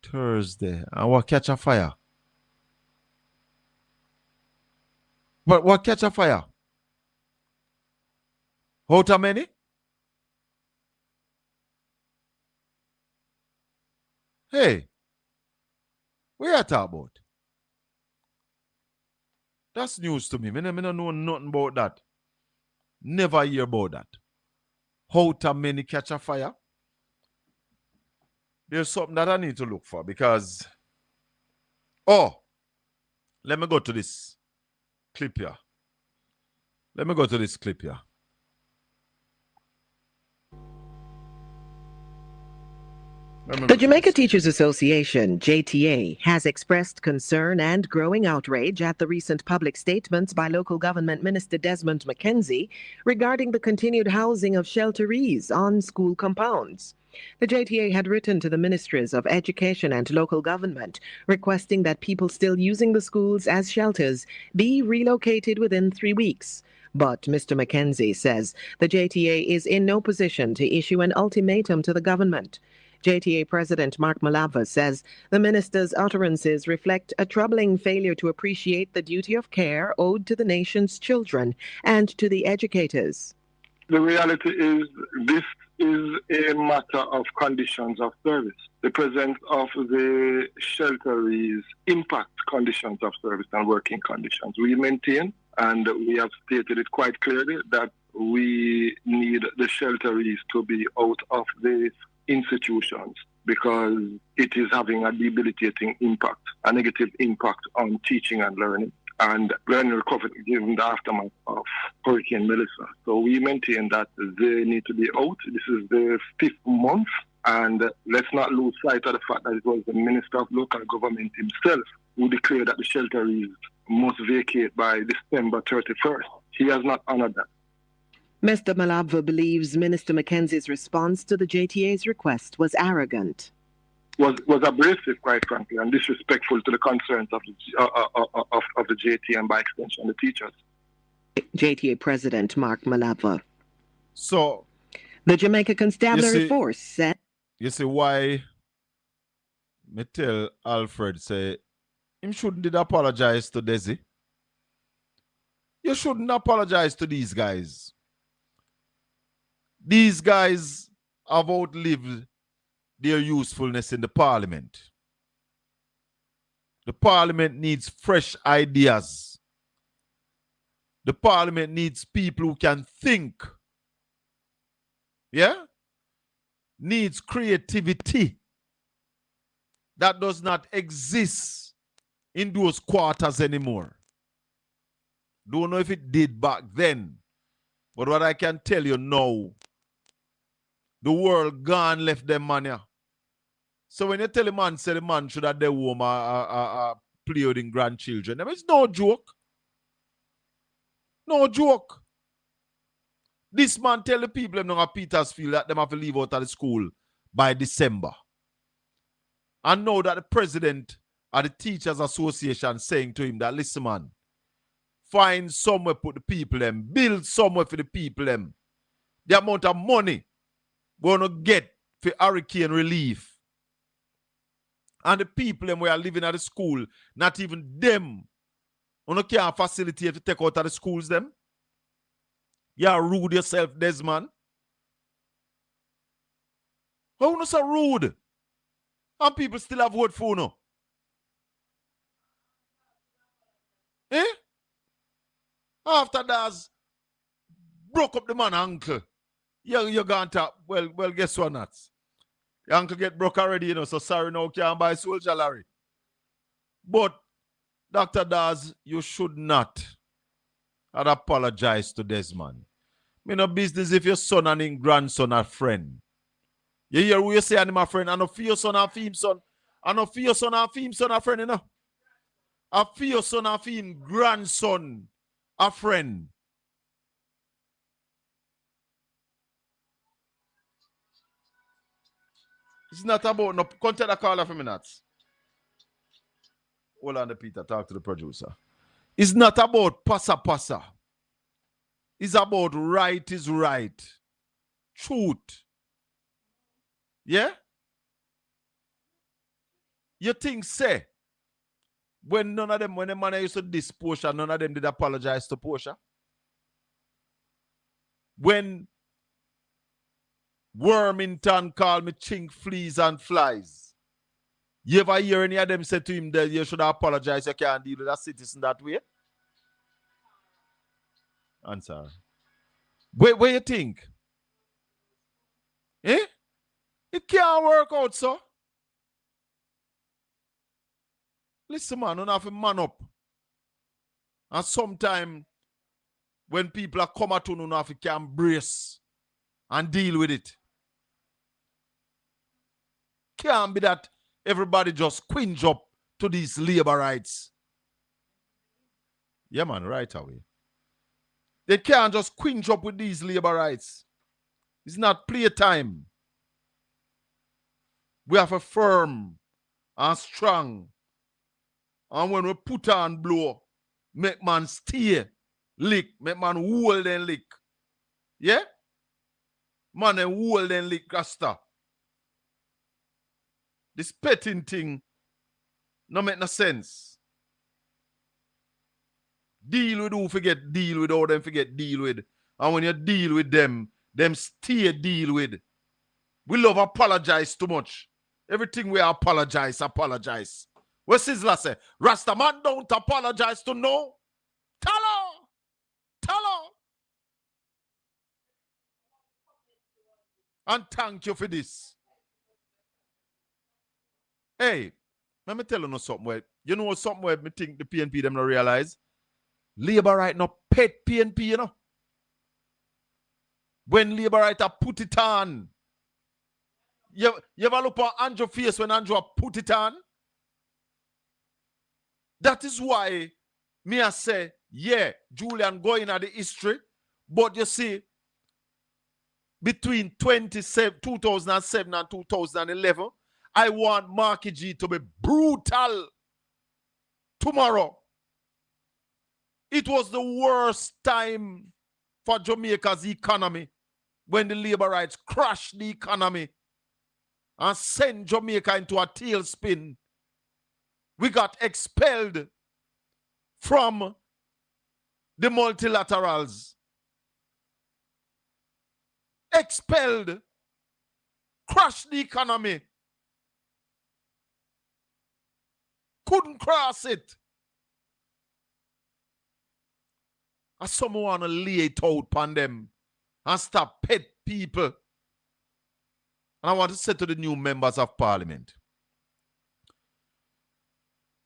Thursday. And what catch a fire? But what catch a fire? How many? Hey, what you talk about? That's news to me. I don't know nothing about that. Never hear about that. How many catch a fire? There's something that I need to look for because, let me go to this clip here. The Jamaica Teachers Association, JTA, has expressed concern and growing outrage at the recent public statements by local government Minister Desmond McKenzie regarding the continued housing of shelterees on school compounds. The JTA had written to the Ministries of Education and Local Government requesting that people still using the schools as shelters be relocated within 3 weeks. But Mr. McKenzie says the JTA is in no position to issue an ultimatum to the government. JTA President Mark Malava says the minister's utterances reflect a troubling failure to appreciate the duty of care owed to the nation's children and to the educators. The reality is this is a matter of conditions of service. The presence of the shelterees impact conditions of service and working conditions. We maintain, and we have stated it quite clearly, that we need the shelterees to be out of the institutions because it is having a debilitating impact, a negative impact on teaching and learning recovery given the aftermath of Hurricane Melissa. So we maintain that they need to be out. This is the 5th month, and let's not lose sight of the fact that it was the Minister of Local Government himself who declared that the shelterees must vacate by December 31st. He has not honored that. Mr. Malava believes Minister McKenzie's response to the JTA's request was arrogant. Was abrasive, quite frankly, and disrespectful to the concerns of the JTA and by extension the teachers. JTA President Mark Malava. So, the Jamaica Constabulary Force said... You see why me tell Alfred say him shouldn't did apologize to Desi. You shouldn't apologize to these guys. These guys have outlived their usefulness in the parliament. The parliament needs fresh ideas. The parliament needs people who can think. Yeah? Needs creativity. that does not exist in those quarters anymore. Don't know if it did back then, but what I can tell you now, the world gone left them man here. So when you tell a man, say the man should have their home play with his grandchildren, it's no joke. No joke. This man tell the people in Petersfield that they have to leave out of the school by December. And now that the president of the Teachers Association saying to him that, listen man, find somewhere put the people them, build somewhere for the people them. The amount of money we're going to get for hurricane relief. And the people them who are living at the school, not even them, you can't facilitate to take out of the schools them. You rude yourself, Desmond. How you so rude? And people still have vote for you. Eh? After that's broke up the man uncle. You're going to, well, guess what not? Your uncle get broke already, so sorry now can't buy soldier Larry. But, Dr. Daz, you should not apologize to Desmond. Me no business if your son and his grandson are friend. You hear what you say, and my friend, I know for your son and for him son. I know for your son and for him son a friend, I for your son and for him grandson a friend. It's not about no contact a caller for minutes. Hold on, Peter. Talk to the producer. It's not about passa. It's about right is right. Truth. Yeah? You think, say, when none of them, when the man used to diss Portia, none of them did apologize to Portia? When Wormington called me chink, fleas, and flies, you ever hear any of them say to him that you should apologize, you can't deal with a citizen that way? Answer. Where you think? Eh? It can't work out, so. Listen, man, don't have to man up. And sometimes, when people are come at you, don't have to can brace and deal with it. Can't be that everybody just quinge up to these labor rights. Yeah, man, right away. They can't just quinge up with these labor rights. It's not playtime. We have a firm and strong. And when we put on blow, make man steer, lick, make man hold and lick. Yeah? Man and hold and lick, Rasta. This petting thing no make no sense. Deal with who forget deal with, all them forget deal with. And when you deal with them stay deal with. We love apologize too much. Everything we apologize. What Sizzla say? Rasta man don't apologize to no. Tell her. And thank you for this. Hey, let me tell you something where, you know something where me think the PNP them not realize? Labor right now pet PNP, you know. When labor right put it on. You ever look at Andrew face when Andrew put it on? That is why me I say, yeah, Julian going at the history, but you see, between 2007 and 2011, I want Marky G to be brutal tomorrow. It was the worst time for Jamaica's economy when the labor rights crashed the economy and sent Jamaica into a tailspin. We got expelled from the multilaterals. Expelled. Crashed the economy. Couldn't cross it. And someone want to lay it out upon them and stop pet people. And I want to say to the new members of parliament,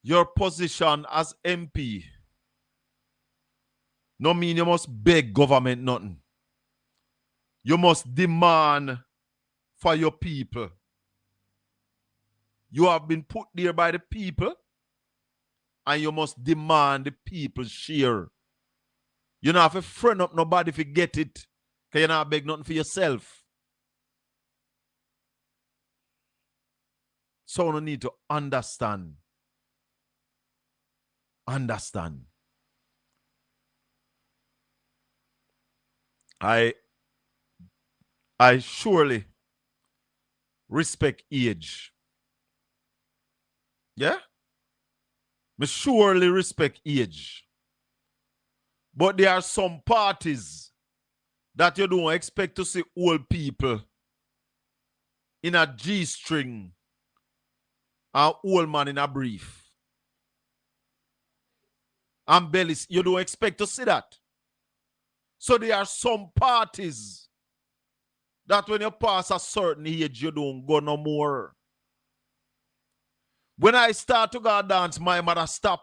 your position as MP no mean you must beg government nothing. You must demand for your people. You have been put there by the people, and you must demand the people's share. You don't have to friend up nobody if you get it, because you not beg nothing for yourself. So you need to understand. Understand. I surely respect age. Yeah? I surely respect age. But there are some parties that you don't expect to see old people in a G-string and old man in a brief. And bellies, you don't expect to see that. So there are some parties that when you pass a certain age, you don't go no more. When I start to go dance, my mother stop.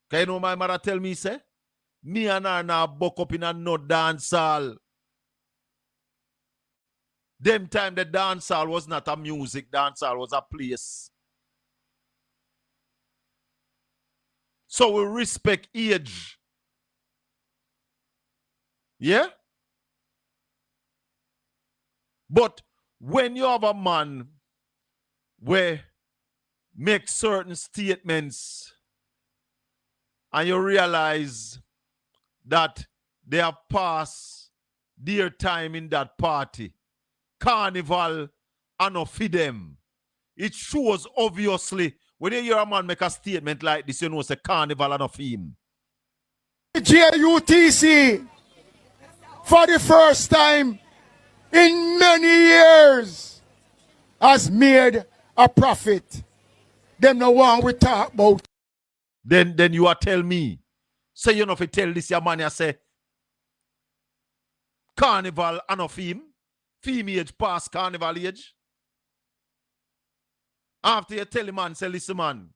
Can you know my mother tell me, say? Me and her now buck up in a no dance hall. Them time the dance hall was not a music dance hall, was a place. So we respect age. Yeah? But when you have a man where make certain statements and you realize that they have passed their time in that party, carnival enough for them. It shows obviously when you hear a man make a statement like this, you know it's a carnival enough for him. JUTC for the first time in many years has made a profit. Them the one we talk about. Then you are tell me. So you know if you tell this your man, you say carnival enough for him. Female age past carnival age. After you tell the man, say listen man,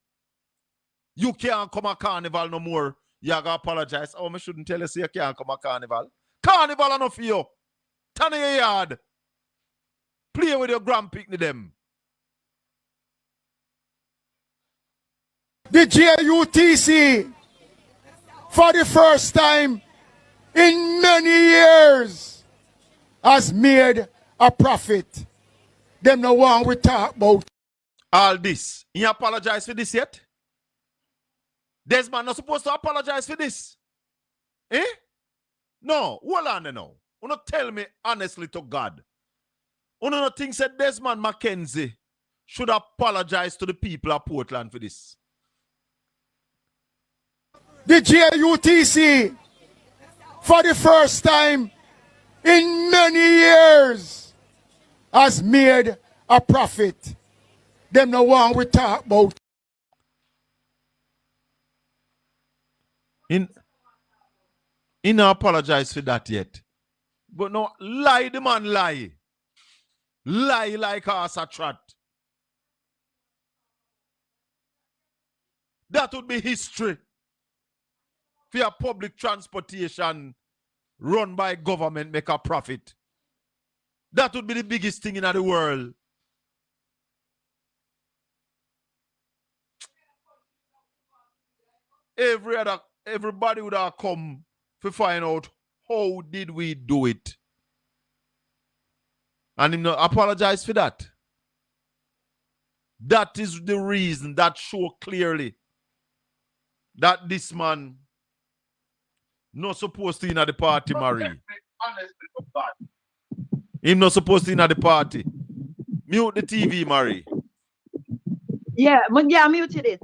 you can't come a carnival no more. You gotta apologize. Oh, I shouldn't tell you say you can't come a carnival. Carnival enough for you. Turn in your yard. Play with your grand picnic them. The JUTC for the first time in many years has made a profit. Them the one we talk about. All this. You apologize for this yet? Desmond not supposed to apologize for this. Eh? No, hold on now. You not tell me honestly to God. You not think that Desmond Mackenzie should apologize to the people of Portland for this. The JUTC for the first time in many years has made a profit. Them the one we talk about. He not apologize for that yet. But no, lie the man lie. Lie like us a trot. That would be history. For your public transportation run by government make a profit. That would be the biggest thing in the world. Everybody would have come to find out how did we do it. And him not apologize for that. That is the reason that show clearly that this man not supposed to in at the party, Marie. Him not supposed to in at the party. Mute the TV, Marie. Yeah, I'm muted it.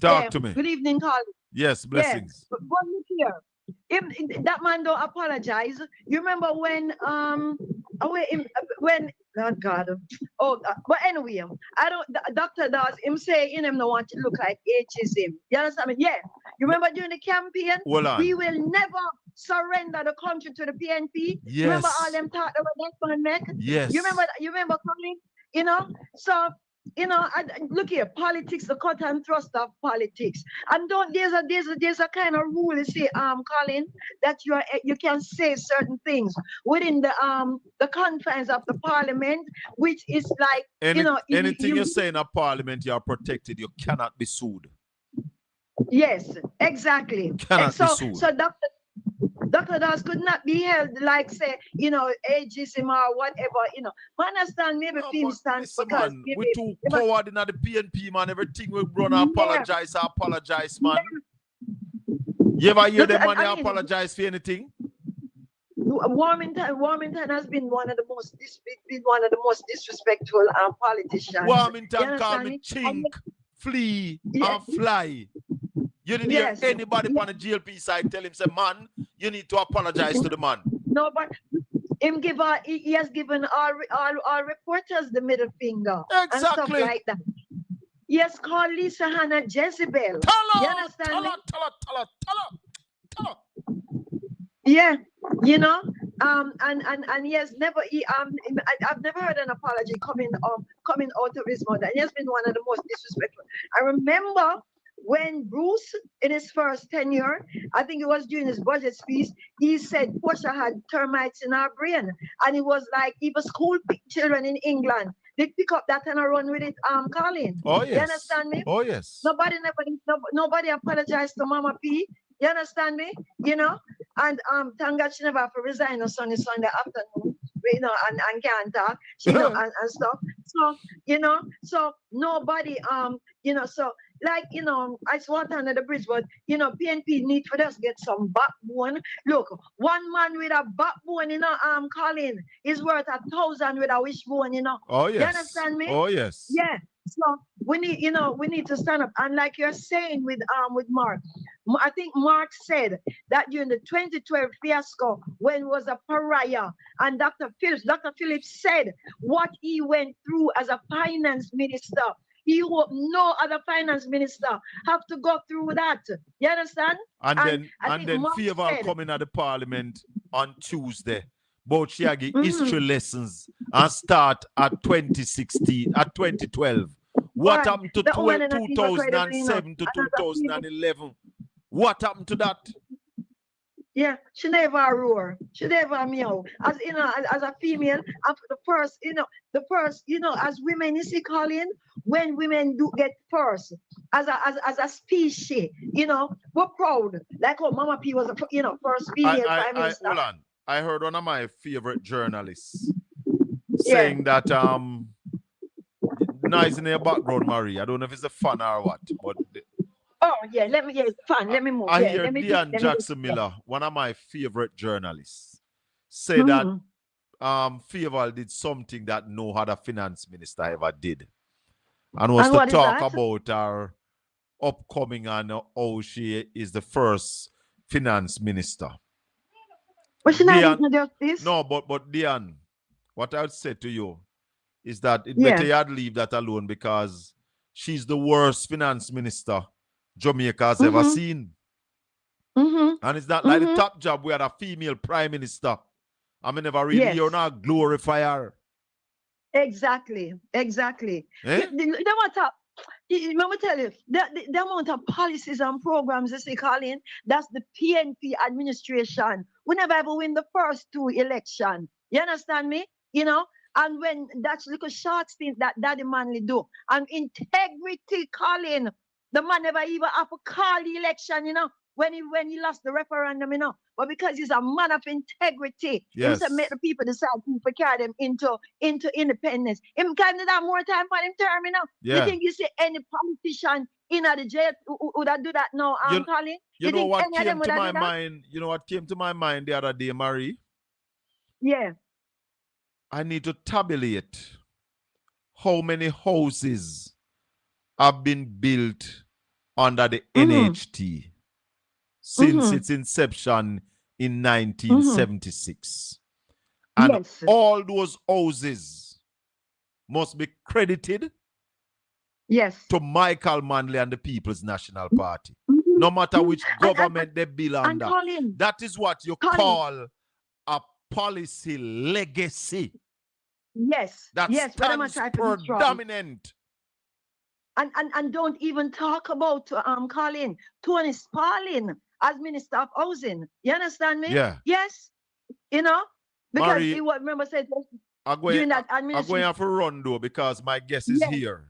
Talk to me. Good evening, Carl. Yes, blessings. Yeah, but look here. If that man don't apologize, you remember when but anyway, I don't. Doctor does him say in him no want to look like ageism. You understand me? Yeah. You remember during the campaign, we will never surrender the country to the PNP. Yes. Remember all them talk about that man make? Yes. You remember coming? You know, so look here, politics, the cut and thrust of politics. And don't there's a kind of rule, you see, Colin, that you can say certain things within the confines of the parliament, which is like anything you say in a parliament, you are protected. You cannot be sued. Yes, exactly. Cannot be sued. So Dr. Das could not be held like, say, ageism or whatever, I understand maybe people stand because man, we too coward in the PNP, man. Everything we run apologize, man. You ever hear them man apologize for anything? Warmington has been one of the most disrespectful politicians. Warmington called me chink, flea, and fly. You didn't hear anybody on the GLP side tell him, say, man, you need to apologize to the man. No, but he has given all reporters the middle finger. Exactly. And stuff like that. He has called Lisa Hannah Jezebel. Tell her. Yeah, and he has never. I've never heard an apology coming out of his mouth. And he has been one of the most disrespectful. I remember when Bruce, in his first tenure, I think it was during his budget speech, he said Portia had termites in her brain, and it was like even school children in England, they pick up that and run with it. Colin. Oh yes. You understand me? Oh yes. Nobody apologized to Mama P. You understand me? And thank God she never have to resign on Sunday afternoon, and can't talk, and stuff. So, so nobody, so like, ice water under the bridge, but PNP need for us get some backbone. Look, one man with a backbone, Colin, is worth 1,000 with a wishbone, Oh yes. You understand me? Oh yes. Yeah. So we need to stand up. And like you're saying with Mark, I think Mark said that during the 2012 fiasco, when it was a pariah, and Dr. Phillips said what he went through as a finance minister. He hope no other finance minister have to go through that. You understand? And then Favor coming at the parliament on Tuesday. But she give history lessons and start at 2016, at 2012. What happened to 2007 to 2011? What happened to that? Yeah, she never roar. She never meow. As as a female, after the first, as women, you see, Colin, when women do get first, as a species, we're proud. Like how Mama P was, first female prime minister. Hold on. I heard one of my favorite journalists saying that noise in your background, Marie. I don't know if it's a fan or what, but it's fun. Let me move. I hear Dion Jackson Miller, one of my favorite journalists, say that Favor did something that no other finance minister ever did. And was to talk about our upcoming and how she is the first finance minister. But she not this? No, but Dion, what I would say to you is that it better you had leave that alone, because she's the worst finance minister Jamaica has ever seen. And it's not like the top job we had a female prime minister. I mean, never really you're not glorify her. Exactly. Eh? Let me tell you, the amount of policies and programs you see, Colin, that's the PNP administration. We never ever win the first two elections. You understand me? And when that's little short stint that Daddy Manley do. And integrity, Colin, the man never even have to call the election, when he lost the referendum, But because he's a man of integrity, he said make the people decide who to carry them into independence. Him can do that more time for him term, Yeah. You think you see any politician in the jail who would do that now, Colin? You know what came to my mind? You know what came to my mind the other day, Marie? Yeah. I need to tabulate how many houses have been built under the NHT since its inception in 1976. And all those houses must be credited to Michael Manley and the People's National Party. No matter which government they build under. That is what you call a policy legacy. Yes. That stands predominant And don't even talk about Colin, Tony Spalding as Minister of Housing. You understand me? Yeah. Yes. You know? Because Mary, he was, remember said I'm during that going to administration. have to run though because my guest is here.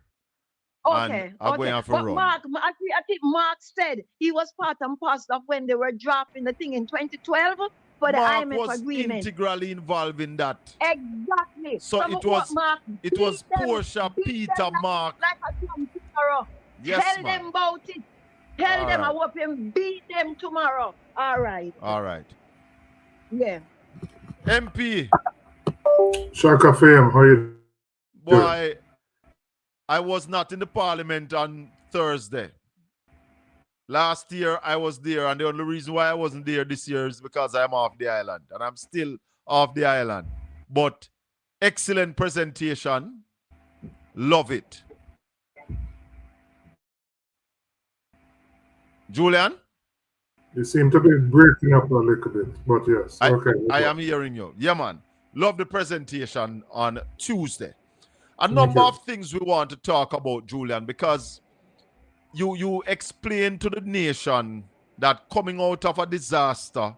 Okay, And I'm going to have to but run. Mark, I think Mark said he was part and parcel of when they were drafting the thing in 2012 for the Mark IMF was agreement. integrally involved in that. Exactly. So it was Portia, Peter, Mark. Like a drum tomorrow. Yes, Tell man. them about it. Tell All them right. I hope him beat them tomorrow. All right. All right. Yeah. MP. Shaka Fame, how you Boy, I was not in the parliament on Thursday. Last year I was there, and the only reason why I wasn't there this year is because I'm off the island, and I'm still off the island. But excellent presentation. Love it. Julian? You seem to be breaking up a little bit, but yes. I am hearing you. Yeah, man. Love the presentation on Tuesday. A number of things we want to talk about, Julian, because you explained to the nation that coming out of a disaster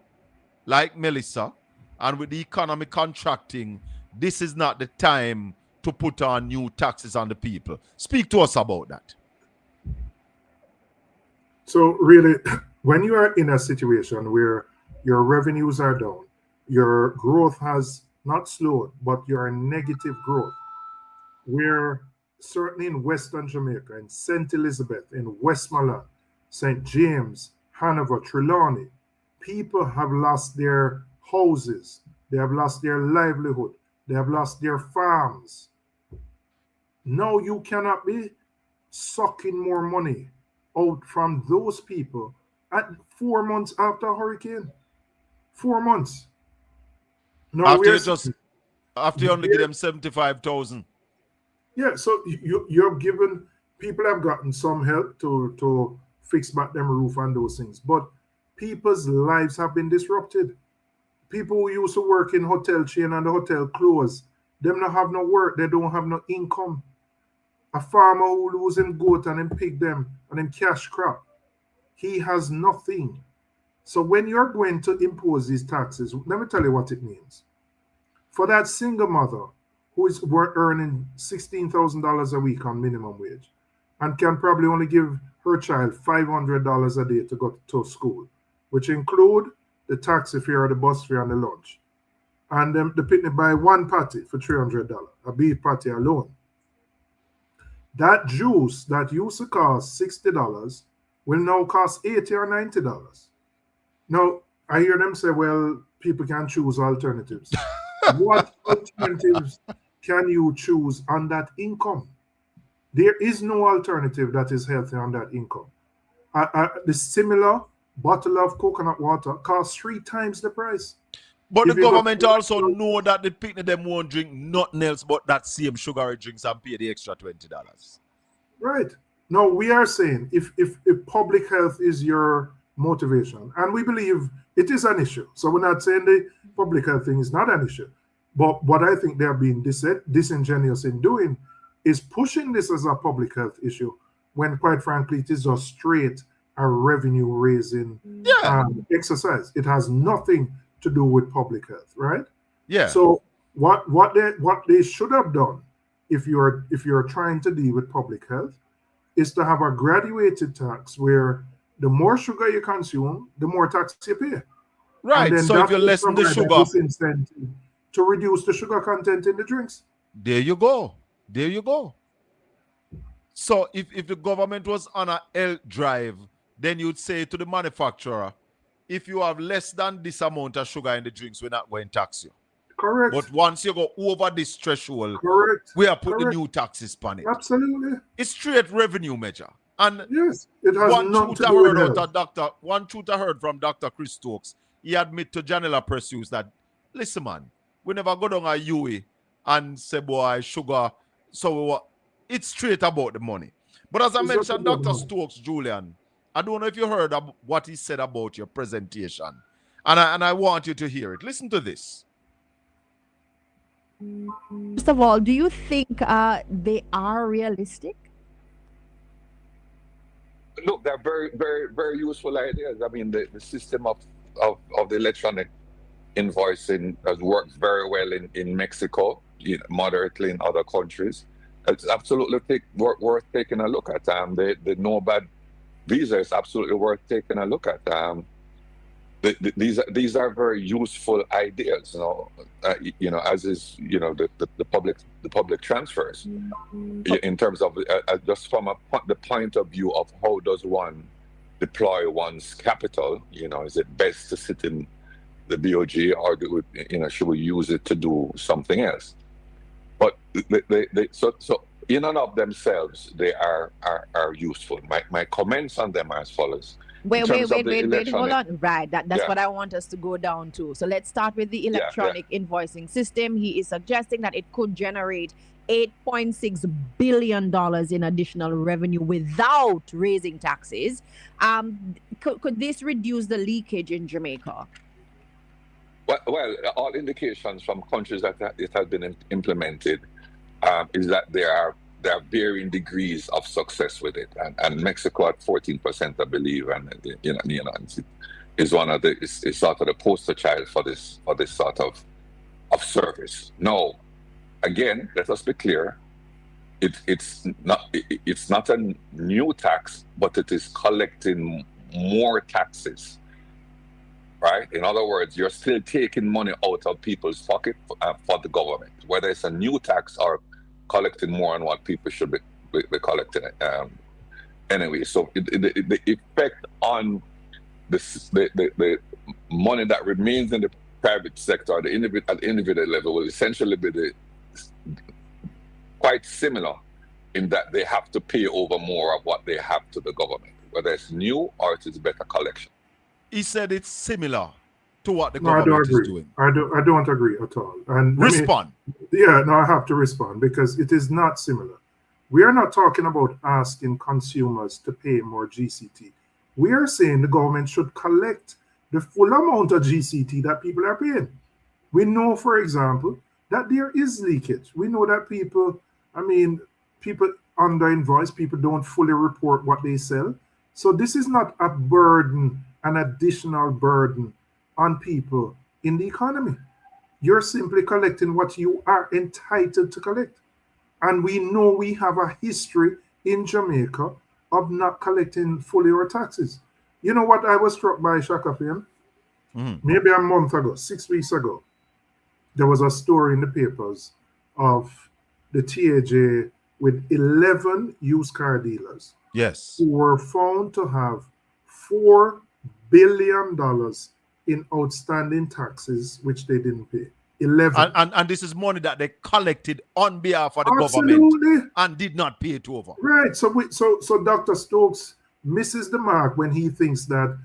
like Melissa and with the economy contracting, this is not the time to put on new taxes on the people. Speak to us about that. So really, when you are in a situation where your revenues are down, your growth has not slowed, but you're in negative growth, where certainly in Western Jamaica, in St. Elizabeth, in Westmoreland, St. James, Hanover, Trelawney, people have lost their houses, they have lost their livelihood, they have lost their farms. Now you cannot be sucking more money out from those people at 4 months after a hurricane. 4 months. No, after you only give them 75,000. Yeah, so you're given, people have gotten some help to fix back them roof and those things, but people's lives have been disrupted. People who used to work in hotel chain and the hotel closed, them not have no work, they don't have no income. A farmer who losing goat and then pig them and then cash crop, he has nothing. So when you're going to impose these taxes, let me tell you what it means. For that single mother who is earning $16,000 a week on minimum wage and can probably only give her child $500 a day to go to school, which include the taxi fare, the bus fare, and the lunch. And the picnic buy one patty for $300, a beef patty alone. That juice that used to cost $60 will now cost $80 or $90. Now, I hear them say, well, people can choose alternatives. What alternatives can you choose on that income? There is no alternative that is healthy on that income. The similar bottle of coconut water costs 3 times the price. But the government also know that the picnic them won't drink nothing else but that same sugary drinks and pay the extra $20. Right. No, we are saying if public health is your motivation, and we believe it is an issue. So we're not saying the public health thing is not an issue. But what I think they are being disingenuous in doing is pushing this as a public health issue when, quite frankly, it is just straight a revenue raising exercise. It has nothing to do with public health, right? Yeah. So what they should have done, if you're trying to deal with public health, is to have a graduated tax where the more sugar you consume, the more tax you pay. Right. So if you lessen the sugar, to reduce the sugar content in the drinks. There you go. There you go. So if the government was on a L drive, then you'd say to the manufacturer, if you have less than this amount of sugar in the drinks, we're not going to tax you. Correct. But once you go over this threshold, we are putting new taxes on it. Absolutely. It's straight revenue measure. And yes, it has one nothing truth to do with one truth I heard from Dr. Chris Stokes, he admit to Janela Precious that, listen, man, we never go down a UE and say, boy, sugar. So it's straight about the money. But as I mentioned, Dr. Stokes, Julian, I don't know if you heard what he said about your presentation. And I want you to hear it. Listen to this. First of all, do you think they are realistic? Look, they're very, very, very useful ideas. I mean, the system of the electronic invoicing has worked very well in Mexico, moderately in other countries. It's absolutely worth taking a look at. The nomad visa is absolutely worth taking a look at. These are very useful ideas, as is the public transfers, in terms of just from the point of view of how does one deploy one's capital. Is it best to sit in the BOG, or should we use it to do something else? But so in and of themselves, they are useful. My comments on them are as follows. Wait, hold on. Right, that's what I want us to go down to. So let's start with the electronic invoicing system. He is suggesting that it could generate $8.6 billion in additional revenue without raising taxes. Could this reduce the leakage in Jamaica? Well, all indications from countries that it has been implemented is that there are varying degrees of success with it, and Mexico at 14%, I believe, and is one of is sort of the poster child for this sort of service. No, again, let us be clear. It's not a new tax, but it is collecting more taxes. Right? In other words, you're still taking money out of people's pocket for the government, whether it's a new tax or collecting more on what people should be collecting. Anyway, so the effect on the money that remains in the private sector, at the individual level, will essentially be quite similar in that they have to pay over more of what they have to the government, whether it's new or it is better collection. He said it's similar to what the government is doing. I don't agree at all. And respond. I have to respond because it is not similar. We are not talking about asking consumers to pay more GCT. We are saying the government should collect the full amount of GCT that people are paying. We know, for example, that there is leakage. We know that people under invoice, people don't fully report what they sell. So this is not a burden, an additional burden on people in the economy. You're simply collecting what you are entitled to collect. And we know we have a history in Jamaica of not collecting fully our taxes. You know what I was struck by, Shaka Fame? Maybe a month ago, 6 weeks ago, there was a story in the papers of the TAJ with 11 used car dealers. Yes. Who were found to have $4 billion in outstanding taxes, which they didn't pay. 11. And this is money that they collected on behalf of the government and did not pay it over. Right. So Dr. Stokes misses the mark when he thinks that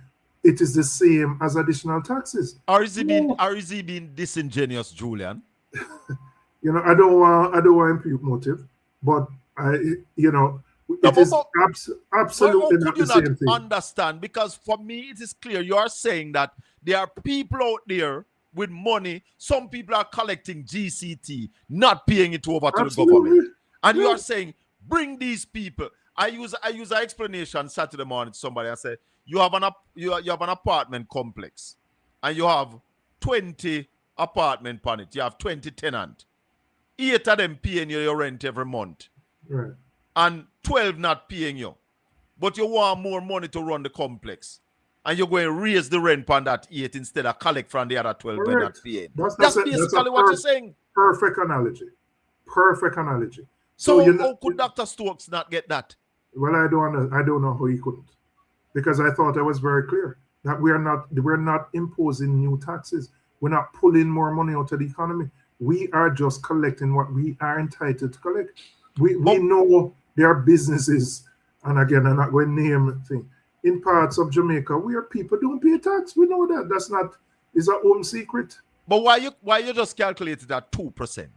it is the same as additional taxes. Or is he being disingenuous, Julian? I don't want to impute motive, but it is absolutely not the same thing. Understand? Because for me, it is clear you are saying that there are people out there with money. Some people are collecting GCT, not paying it over to the government. And you are saying, bring these people. I use an explanation Saturday morning to somebody. I said, you have an apartment complex, and you have 20 apartment on it. You have 20 tenants. 8 of them paying you your rent every month. Right. And 12 not paying you. But you want more money to run the complex. And you're going to raise the rent on that 8 instead of collect from the other 12 they're not paying. That's basically what you're saying. Perfect analogy. So how could Dr. Stokes not get that? Well, I don't know how he couldn't. Because I thought I was very clear that we're not imposing new taxes. We're not pulling more money out of the economy. We are just collecting what we are entitled to collect. We know there are businesses, and again, I'm not going to name thing, in parts of Jamaica where people don't pay tax. We know that. It's a home secret. But why you just calculate it at 2%?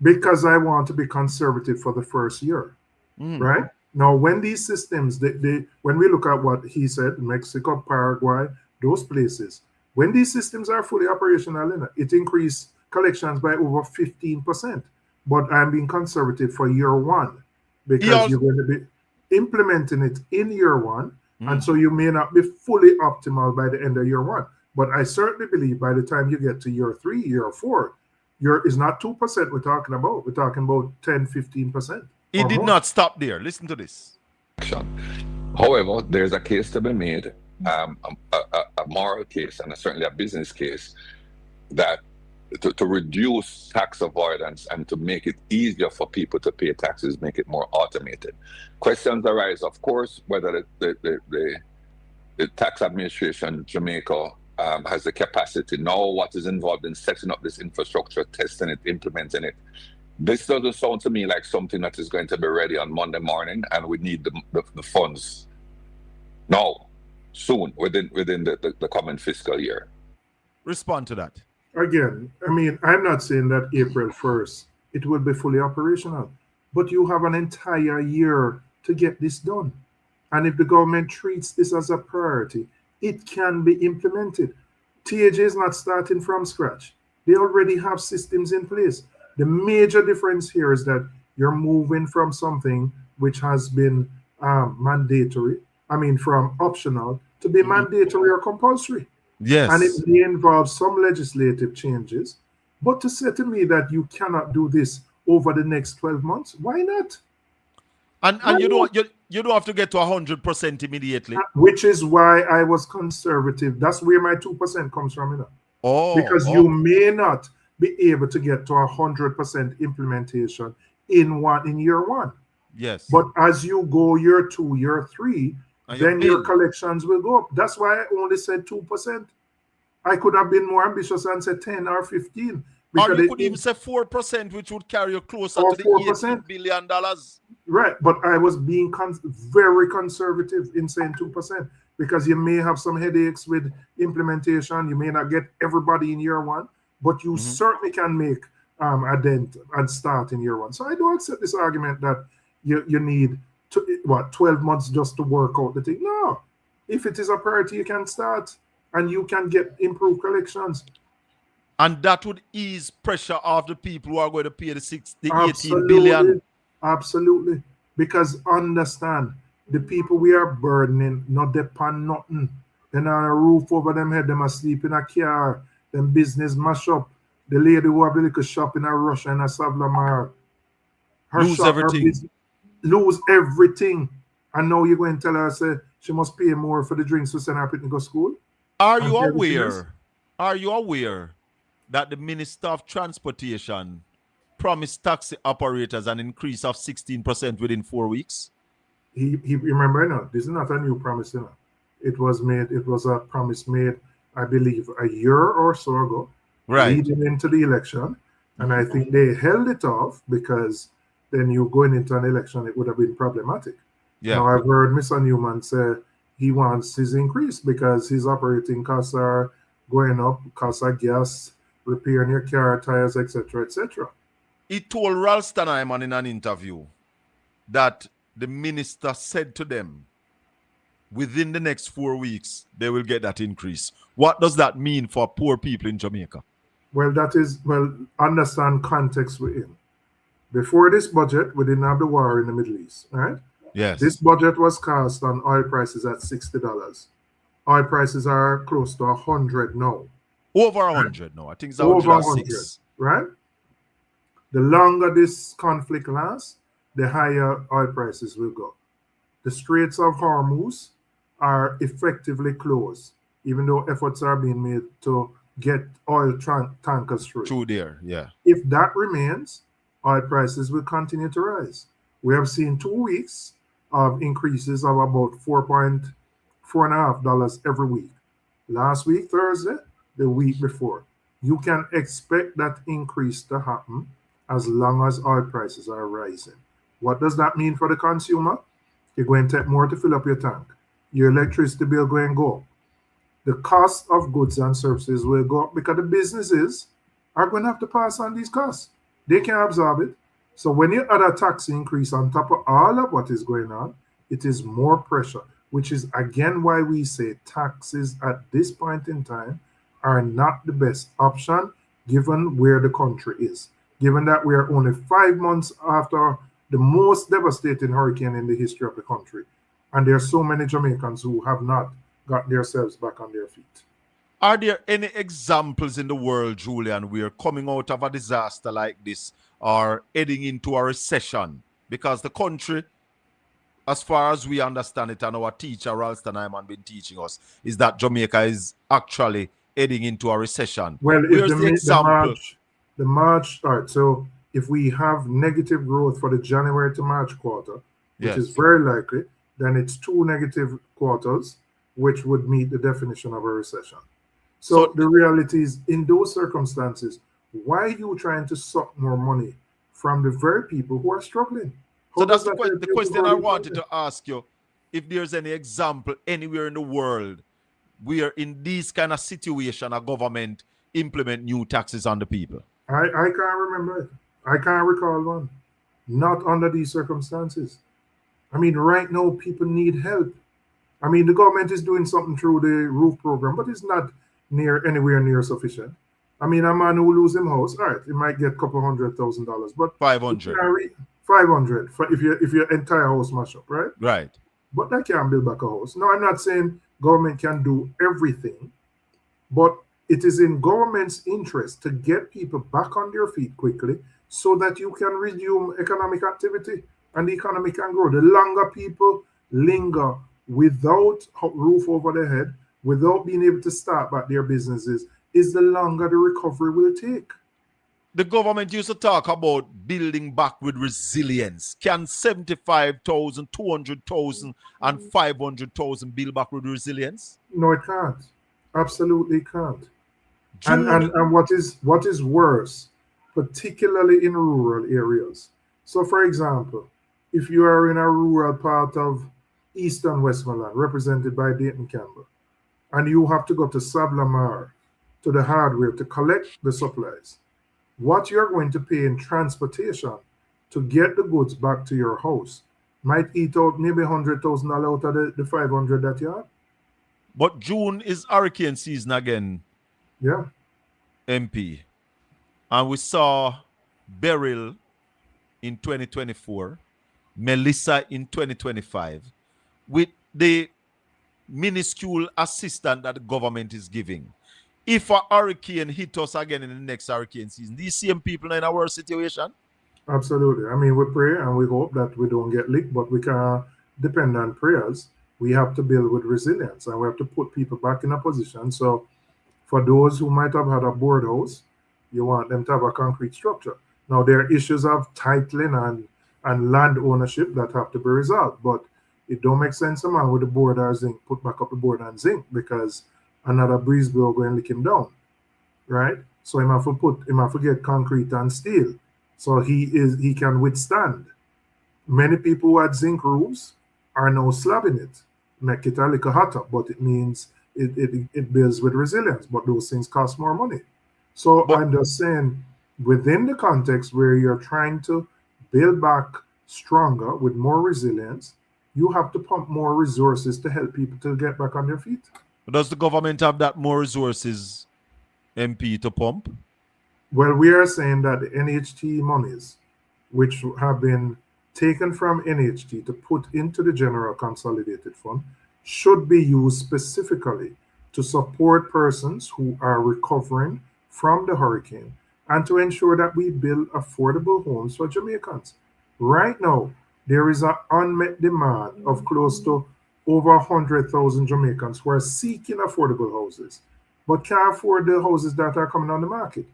Because I want to be conservative for the first year, right? Now, when these systems, when we look at what he said, Mexico, Paraguay, those places, when these systems are fully operational, it increased collections by over 15%. But I'm being conservative for year one because you're going to be implementing it in year one, and so you may not be fully optimal by the end of year one. But I certainly believe by the time you get to year 3, year 4, is not 2% we're talking about. We're talking about 10, 15%. It did not stop there. Listen to this. However, there's a case to be made, a moral case and certainly a business case, that to reduce tax avoidance and to make it easier for people to pay taxes, make it more automated. Questions arise, of course, whether the tax administration, Jamaica, has the capacity, know what is involved in setting up this infrastructure, testing it, implementing it. This doesn't sound to me like something that is going to be ready on Monday morning, and we need the funds now, soon, within the coming fiscal year. Respond to that. Again, I mean, I'm not saying that April 1st it will be fully operational, but you have an entire year to get this done. And if the government treats this as a priority, it can be implemented. TAJ is not starting from scratch. They already have systems in place. The major difference here is that you're moving from something which has been mandatory, from optional to be mandatory or compulsory. Yes. And it may involve some legislative changes. But to say to me that you cannot do this over the next 12 months, why not? And you don't have to get to 100% immediately. Which is why I was conservative. That's where my 2% comes from, you know. Because you may not be able to get to 100% implementation in year one. Yes. But as you go year 2, year 3, then your collections will go up. That's why I only said 2%. I could have been more ambitious and said 10 or 15. Or you could even say 4%, which would carry you closer to the $18 billion. Right, but I was being very conservative in saying 2%, because you may have some headaches with implementation. You may not get everybody in year one, but you certainly can make a dent and start in year one. So I do accept this argument that you need 12 months just to work out the thing. No, if it is a priority, you can start and you can get improved collections. And that would ease pressure off the people who are going to pay the 18 billion. Absolutely. Because understand, the people we are burdening not depend nothing. Then on a roof over them head, them asleep in a car, them business mash up. The lady who have a little shop in a Russia and a Savlamar, lose everything. And now you're going to tell her, say, she must pay more for the drinks to send her to go to school? Are you aware that the Minister of Transportation promised taxi operators an increase of 16% within 4 weeks? He remember, no, this is not a new promise, you know. It was a promise made, I believe, a year or so ago, leading into the election. And I think they held it off because then you going into an election, it would have been problematic. Yeah. Now I've heard Mr. Newman say he wants his increase because his operating costs are going up, costs of gas, repairing your car tires, etc., etc. He told Ralston Hyman in an interview that the minister said to them, within the next 4 weeks, they will get that increase. What does that mean for poor people in Jamaica? Well, understand context we're in. Before this budget, we didn't have the war in the Middle East, right? Yes. This budget was cast on oil prices at $60. Oil prices are close to 100 now. Over 100 now. I think it's over 100, right? The longer this conflict lasts, the higher oil prices will go. The Straits of Hormuz are effectively closed, even though efforts are being made to get oil tankers through. Through there, yeah. If that remains, oil prices will continue to rise. We have seen 2 weeks of increases of about $4.5 every week. Last week, Thursday, the week before. You can expect that increase to happen as long as oil prices are rising. What does that mean for the consumer? You're going to take more to fill up your tank. Your electricity bill going to go up. The cost of goods and services will go up because the businesses are going to have to pass on these costs. They can absorb it. So when you add a tax increase on top of all of what is going on, it is more pressure, which is again why we say taxes at this point in time are not the best option given where the country is. Given that we are only 5 months after the most devastating hurricane in the history of the country. And there are so many Jamaicans who have not got themselves back on their feet. Are there any examples in the world, Julian, where coming out of a disaster like this or heading into a recession? Because the country, as far as we understand it, and our teacher, Ralston Hyman, been teaching us, is that Jamaica is actually heading into a recession. Well, where's if the example? The March, all right, so if we have negative growth for the January to March quarter, which is very likely, then it's 2 negative quarters, which would meet the definition of a recession. So the reality is, in those circumstances, why are you trying to suck more money from the very people who are struggling? So that's the question I wanted to ask you. If there's any example anywhere in the world where in this kind of situation a government implement new taxes on the people. I can't remember it. I can't recall one. Not under these circumstances. I mean, right now people need help. I mean, the government is doing something through the roof program, but it's not anywhere near sufficient. I mean, a man who lose his house, all right, he might get a couple $100,000, but 500. 500 for if your entire house mash up, right? Right. But that can't build back a house. No, I'm not saying government can do everything, but it is in government's interest to get people back on their feet quickly so that you can resume economic activity and the economy can grow. The longer people linger without roof over their head, without being able to start back their businesses, is the longer the recovery will take. The government used to talk about building back with resilience. Can 75,000, 200,000, and 500,000 build back with resilience? No, it can't. Absolutely can't. And what is worse, particularly in rural areas. So, for example, if you are in a rural part of Eastern Westmoreland, represented by Dayton Campbell, and you have to go to Sablamar, to the hardware, to collect the supplies, what you're going to pay in transportation to get the goods back to your house might eat out maybe $100,000 out of the 500 that you have. But June is hurricane season again. Yeah. MP. And we saw Beryl in 2024, Melissa in 2025, with the minuscule assistance that the government is giving. If a hurricane hit us again in the next hurricane season, these same people are in a worse situation? Absolutely. I mean, we pray and we hope that we don't get licked, but we can't depend on prayers. We have to build with resilience and we have to put people back in a position. So for those who might have had a board house, you want them to have a concrete structure. Now, there are issues of titling and land ownership that have to be resolved, but it don't make sense a man with the board or zinc put back up the board and zinc because another breeze blow go and lick him down, right? So he have to get concrete and steel, so he can withstand. Many people who had zinc roofs are now slabbing it, make it a little hotter, but it means it builds with resilience. But those things cost more money. So I'm just saying, within the context where you're trying to build back stronger with more resilience, you have to pump more resources to help people to get back on their feet. Does the government have that more resources, MP, to pump? Well, we are saying that the NHT monies, which have been taken from NHT to put into the General Consolidated Fund, should be used specifically to support persons who are recovering from the hurricane and to ensure that we build affordable homes for Jamaicans. Right now, there is an unmet demand of close to over 100,000 Jamaicans who are seeking affordable houses, but can't afford the houses that are coming on the market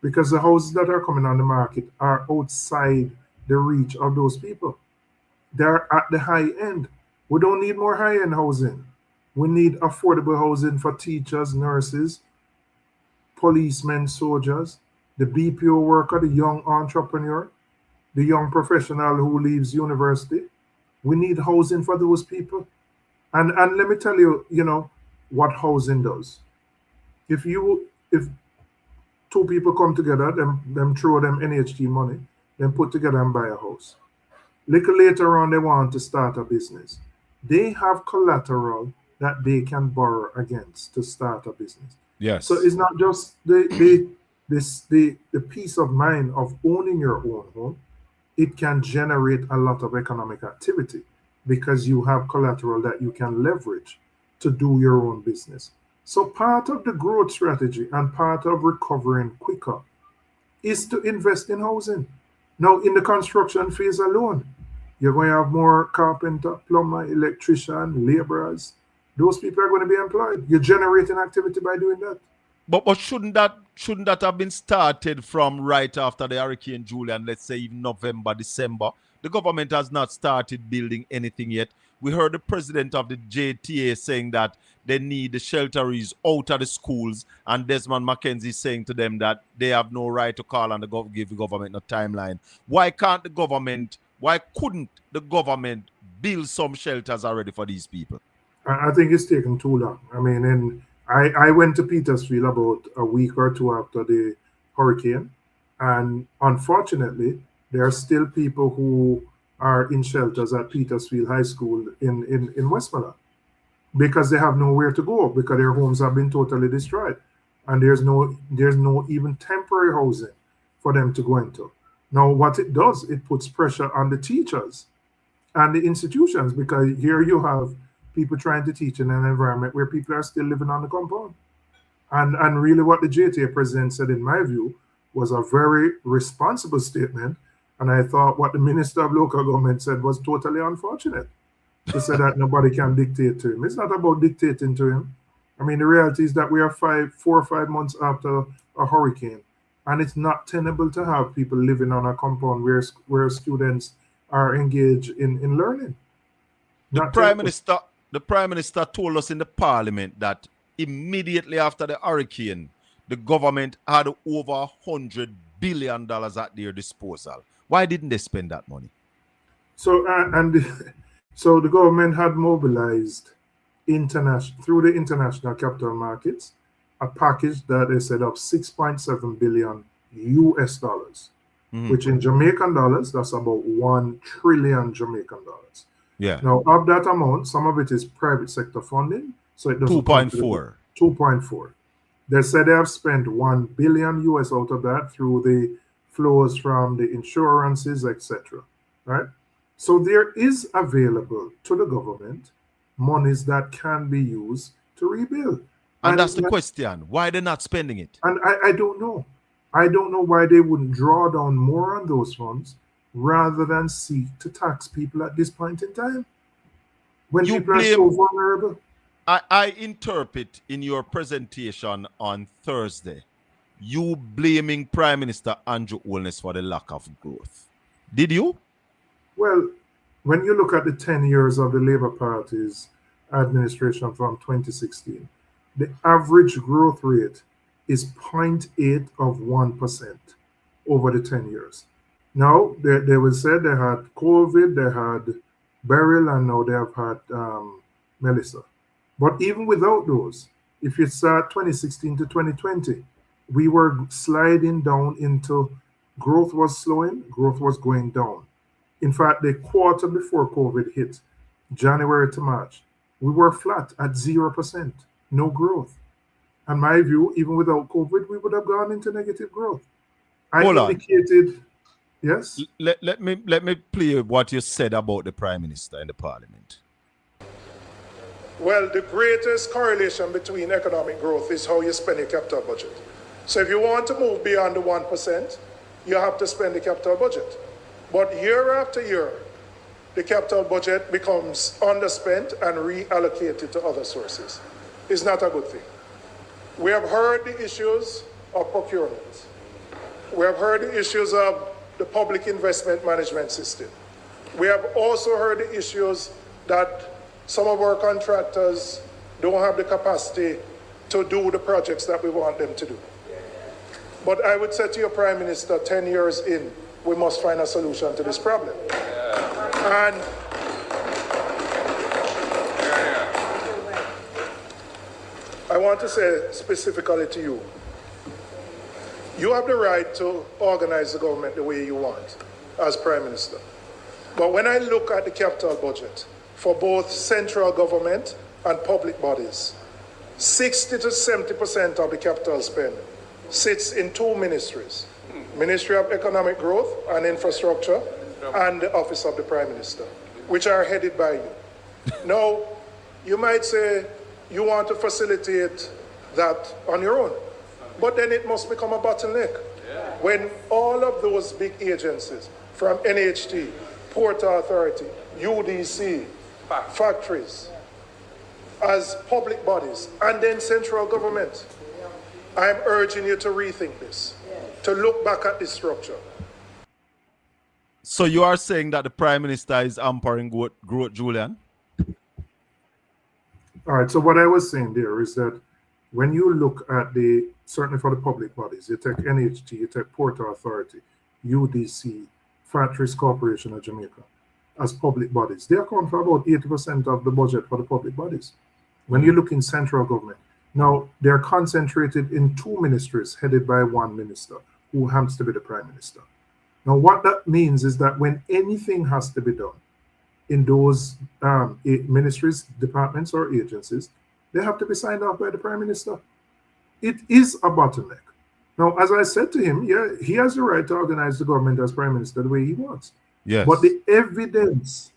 because the houses that are coming on the market are outside the reach of those people. They're at the high end. We don't need more high-end housing. We need affordable housing for teachers, nurses, policemen, soldiers, the BPO worker, the young entrepreneur, the young professional who leaves university. We need housing for those people. And let me tell you, what housing does. If two people come together, them throw them NHT money, then put together and buy a house. Little later on, they want to start a business. They have collateral that they can borrow against to start a business. Yes. So it's not just the peace of mind of owning your own home. it can generate a lot of economic activity because you have collateral that you can leverage to do your own business. So part of the growth strategy and part of recovering quicker is to invest in housing. Now, in the construction phase alone, you're going to have more carpenter, plumber, electrician, laborers. Those people are going to be employed. You're generating activity by doing that. But shouldn't that have been started from right after the Hurricane Julian, let's say even November, December? The government has not started building anything yet. We heard the president of the JTA saying that they need the shelteries out of the schools, and Desmond McKenzie saying to them that they have no right to call and give the government no timeline. Why couldn't the government build some shelters already for these people? I think it's taken too long. I mean, I went to Petersfield about a week or two after the hurricane, and unfortunately, there are still people who are in shelters at Petersfield High School in Westmoreland because they have nowhere to go because their homes have been totally destroyed, and there's no even temporary housing for them to go into. Now, what it does, it puts pressure on the teachers and the institutions because here you have people trying to teach in an environment where people are still living on the compound. And really what the JTA president said, in my view, was a very responsible statement. And I thought what the Minister of Local Government said was totally unfortunate. To say that nobody can dictate to him. It's not about dictating to him. I mean, the reality is that we are 4 or 5 months after a hurricane, and it's not tenable to have people living on a compound where students are engaged in learning. The Prime Minister told us in the Parliament that immediately after the hurricane, the government had over $100 billion at their disposal. Why didn't they spend that money? So so the government had mobilized through the international capital markets a package that they set up $6.7 billion US dollars, which in Jamaican dollars, that's about 1 trillion Jamaican dollars. Yeah. Now, of that amount, some of it is private sector funding, so it doesn't 2.4. 2.4. They said they have spent 1 billion US out of that through the flows from the insurances, etc. Right? So there is available to the government monies that can be used to rebuild. And that's the question. Why they're not spending it? And I don't know. I don't know why they wouldn't draw down more on those funds rather than seek to tax people at this point in time. When people are so vulnerable. I interpret in your presentation on Thursday, you blaming Prime Minister Andrew Holness for the lack of growth. Did you? Well, when you look at the 10 years of the Labour Party's administration from 2016, the average growth rate is 0.8 of 1% over the 10 years. Now, they will say they had COVID, they had Beryl, and now they have had Melissa. But even without those, if you start 2016 to 2020, we were sliding down into growth was slowing, growth was going down. In fact, the quarter before COVID hit, January to March, we were flat at 0%, no growth. And my view, even without COVID, we would have gone into negative growth. Yes? Let me play what you said about the Prime Minister in the Parliament. Well, the greatest correlation between economic growth is how you spend your capital budget. So if you want to move beyond the 1%, you have to spend the capital budget. But year after year, the capital budget becomes underspent and reallocated to other sources. It's not a good thing. We have heard the issues of procurement. We have heard the issues of the public investment management system. We have also heard the issues that some of our contractors don't have the capacity to do the projects that we want them to do. But I would say to your Prime Minister, 10 years in, we must find a solution to this problem. And I want to say specifically to you, you have the right to organize the government the way you want as Prime Minister. But when I look at the capital budget for both central government and public bodies, 60 to 70% of the capital spend sits in two ministries, Ministry of Economic Growth and Infrastructure and the Office of the Prime Minister, which are headed by you. Now, you might say you want to facilitate that on your own, but then it must become a bottleneck. When all of those big agencies, from NHT, Port Authority, UDC, factories, as public bodies, and then central government, I'm urging you to rethink this, to look back at this structure. So you are saying that the Prime Minister is hampering growth, Julian? All right, so what I was saying there is that when you look at certainly for the public bodies, you take NHT, you take Port Authority, UDC, Factories Corporation of Jamaica, as public bodies, they account for about 80% of the budget for the public bodies. When you look in central government, now they're concentrated in 2 ministries headed by 1 minister who happens to be the Prime Minister. Now, what that means is that when anything has to be done in those ministries, departments, or agencies, they have to be signed off by the Prime Minister. It is a bottleneck. Now, as I said to him, yeah, he has the right to organize the government as Prime Minister the way he wants. Yes. But the evidence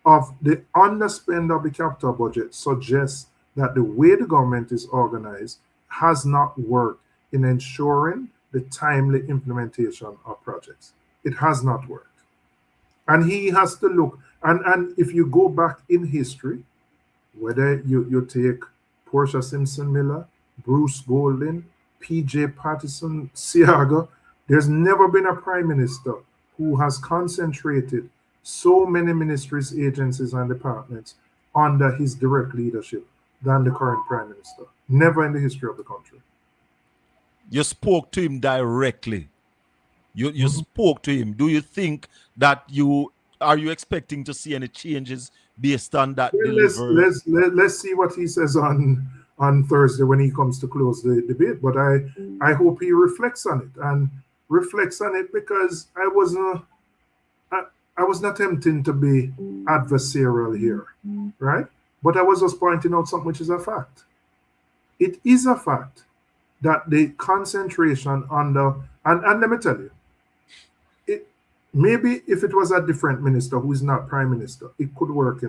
of the underspend of the capital budget suggests that the way the government is organized has not worked in ensuring the timely implementation of projects. It has not worked. And he has to look, and if you go back in history, whether you take Portia Simpson Miller, Bruce Golding, PJ Patterson, Siaga, there's never been a Prime Minister who has concentrated so many ministries, agencies, and departments under his direct leadership than the current Prime Minister. Never in the history of the country. You spoke to him directly. You spoke to him. Do you think that are you expecting to see any changes based on that delivery? Let's see what he says on Thursday when he comes to close the debate. But I hope he reflects on it, and reflects on it because I was not attempting to be adversarial here, right? But I was just pointing out something which is a fact. It is a fact that the concentration on and let me tell you, maybe if it was a different minister who is not Prime Minister, it could work,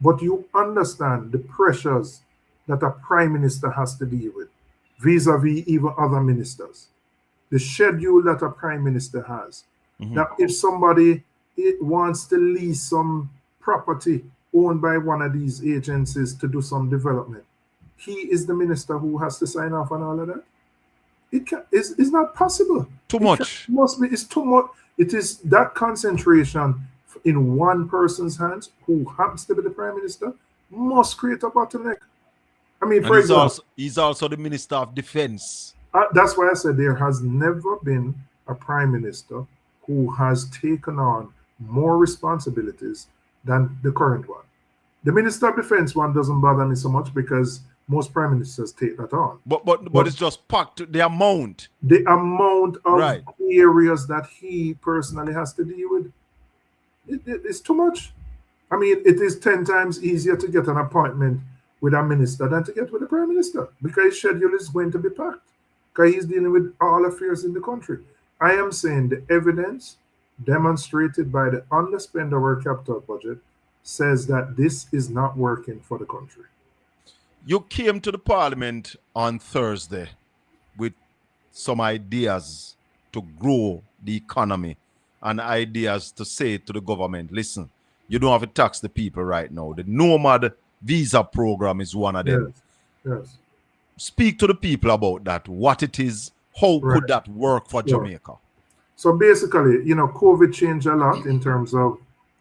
But you understand the pressures that a Prime Minister has to deal with, vis-a-vis even other ministers. The schedule that a Prime Minister has. That if somebody wants to lease some property owned by one of these agencies to do some development, he is the minister who has to sign off on all of that. It's not possible. Too much. It's too much. It is that concentration in one person's hands, who happens to be the Prime Minister, must create a bottleneck. I mean, for example, he's also the Minister of Defense. That's why I said there has never been a Prime Minister who has taken on more responsibilities than the current one. The Minister of Defense one doesn't bother me so much because most Prime Ministers take that on. But it's just packed the amount. The amount of areas that he personally has to deal with. It's too much. I mean, it is 10 times easier to get an appointment with a minister than to get with the Prime Minister, because his schedule is going to be packed, because he's dealing with all affairs in the country. I am saying the evidence demonstrated by the underspend of our capital budget says that this is not working for the country. You came to the Parliament on Thursday with some ideas to grow the economy and ideas to say to the government, listen, you don't have to tax the people right now. The nomad visa program is one of them. Yes. Speak to the people about that, what it is, how could that work for Jamaica? So basically, COVID changed a lot in terms of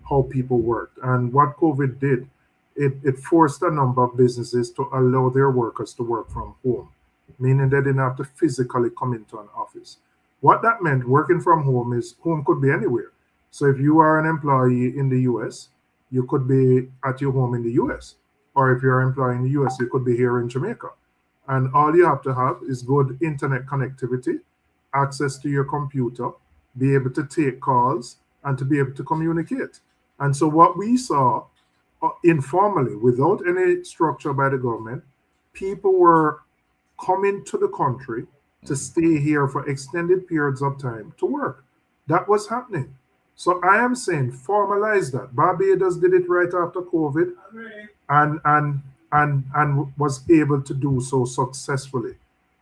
how people worked. And what COVID did, it forced a number of businesses to allow their workers to work from home, meaning they didn't have to physically come into an office. What that meant, working from home could be anywhere. So if you are an employee in the US, you could be at your home in the US. Or if you're an employee in the US, you could be here in Jamaica. And all you have to have is good internet connectivity, access to your computer, be able to take calls, and to be able to communicate. And so what we saw informally, without any structure by the government, people were coming to the country to stay here for extended periods of time to work. That was happening. So I am saying formalize that. Barbados did it right after COVID and was able to do so successfully.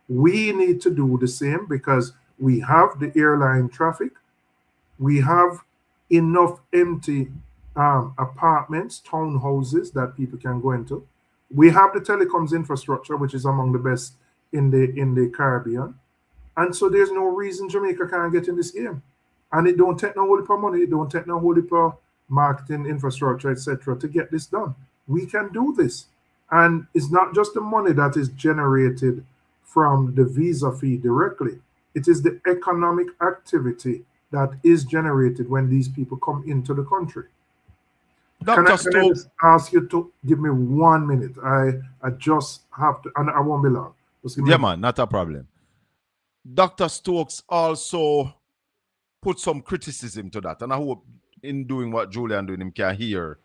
We need to do the same because we have the airline traffic. We have enough empty apartments, townhouses that people can go into. We have the telecoms infrastructure, which is among the best in the Caribbean. And so there's no reason Jamaica can't get in this game. And it don't take no whole heap of money, it don't take no whole heap of marketing infrastructure, etc., to get this done. We can do this. And it's not just the money that is generated from the visa fee directly. It is the economic activity that is generated when these people come into the country. Can I just ask you to give me 1 minute? I just have to, and I won't be long. Yeah, man, not a problem. Dr. Stokes also put some criticism to that, and I hope in doing what Julian doing, him can hear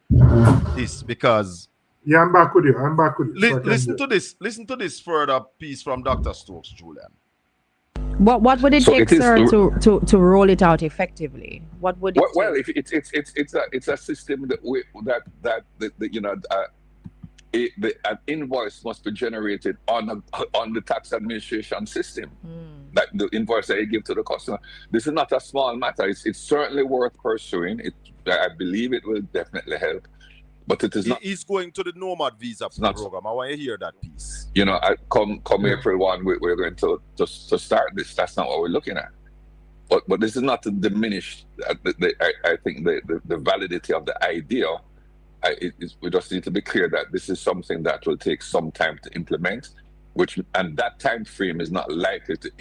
this, because yeah, I'm back with you. Listen to this. Listen to this further piece from Dr. Stokes, Julian. What would it take, sir, to roll it out effectively? What would it? Well, if it's a system an invoice must be generated on the tax administration system. Like the invoice that you give to the customer. This is not a small matter. It's certainly worth pursuing. I believe it will definitely help. But it is not. He's going to the nomad visa program. I want to hear that piece. You know, come April 1, we're going to start this. That's not what we're looking at. But this is not to diminish. I think the validity of the idea. We just need to be clear that this is something that will take some time to implement, and that time frame is not likely to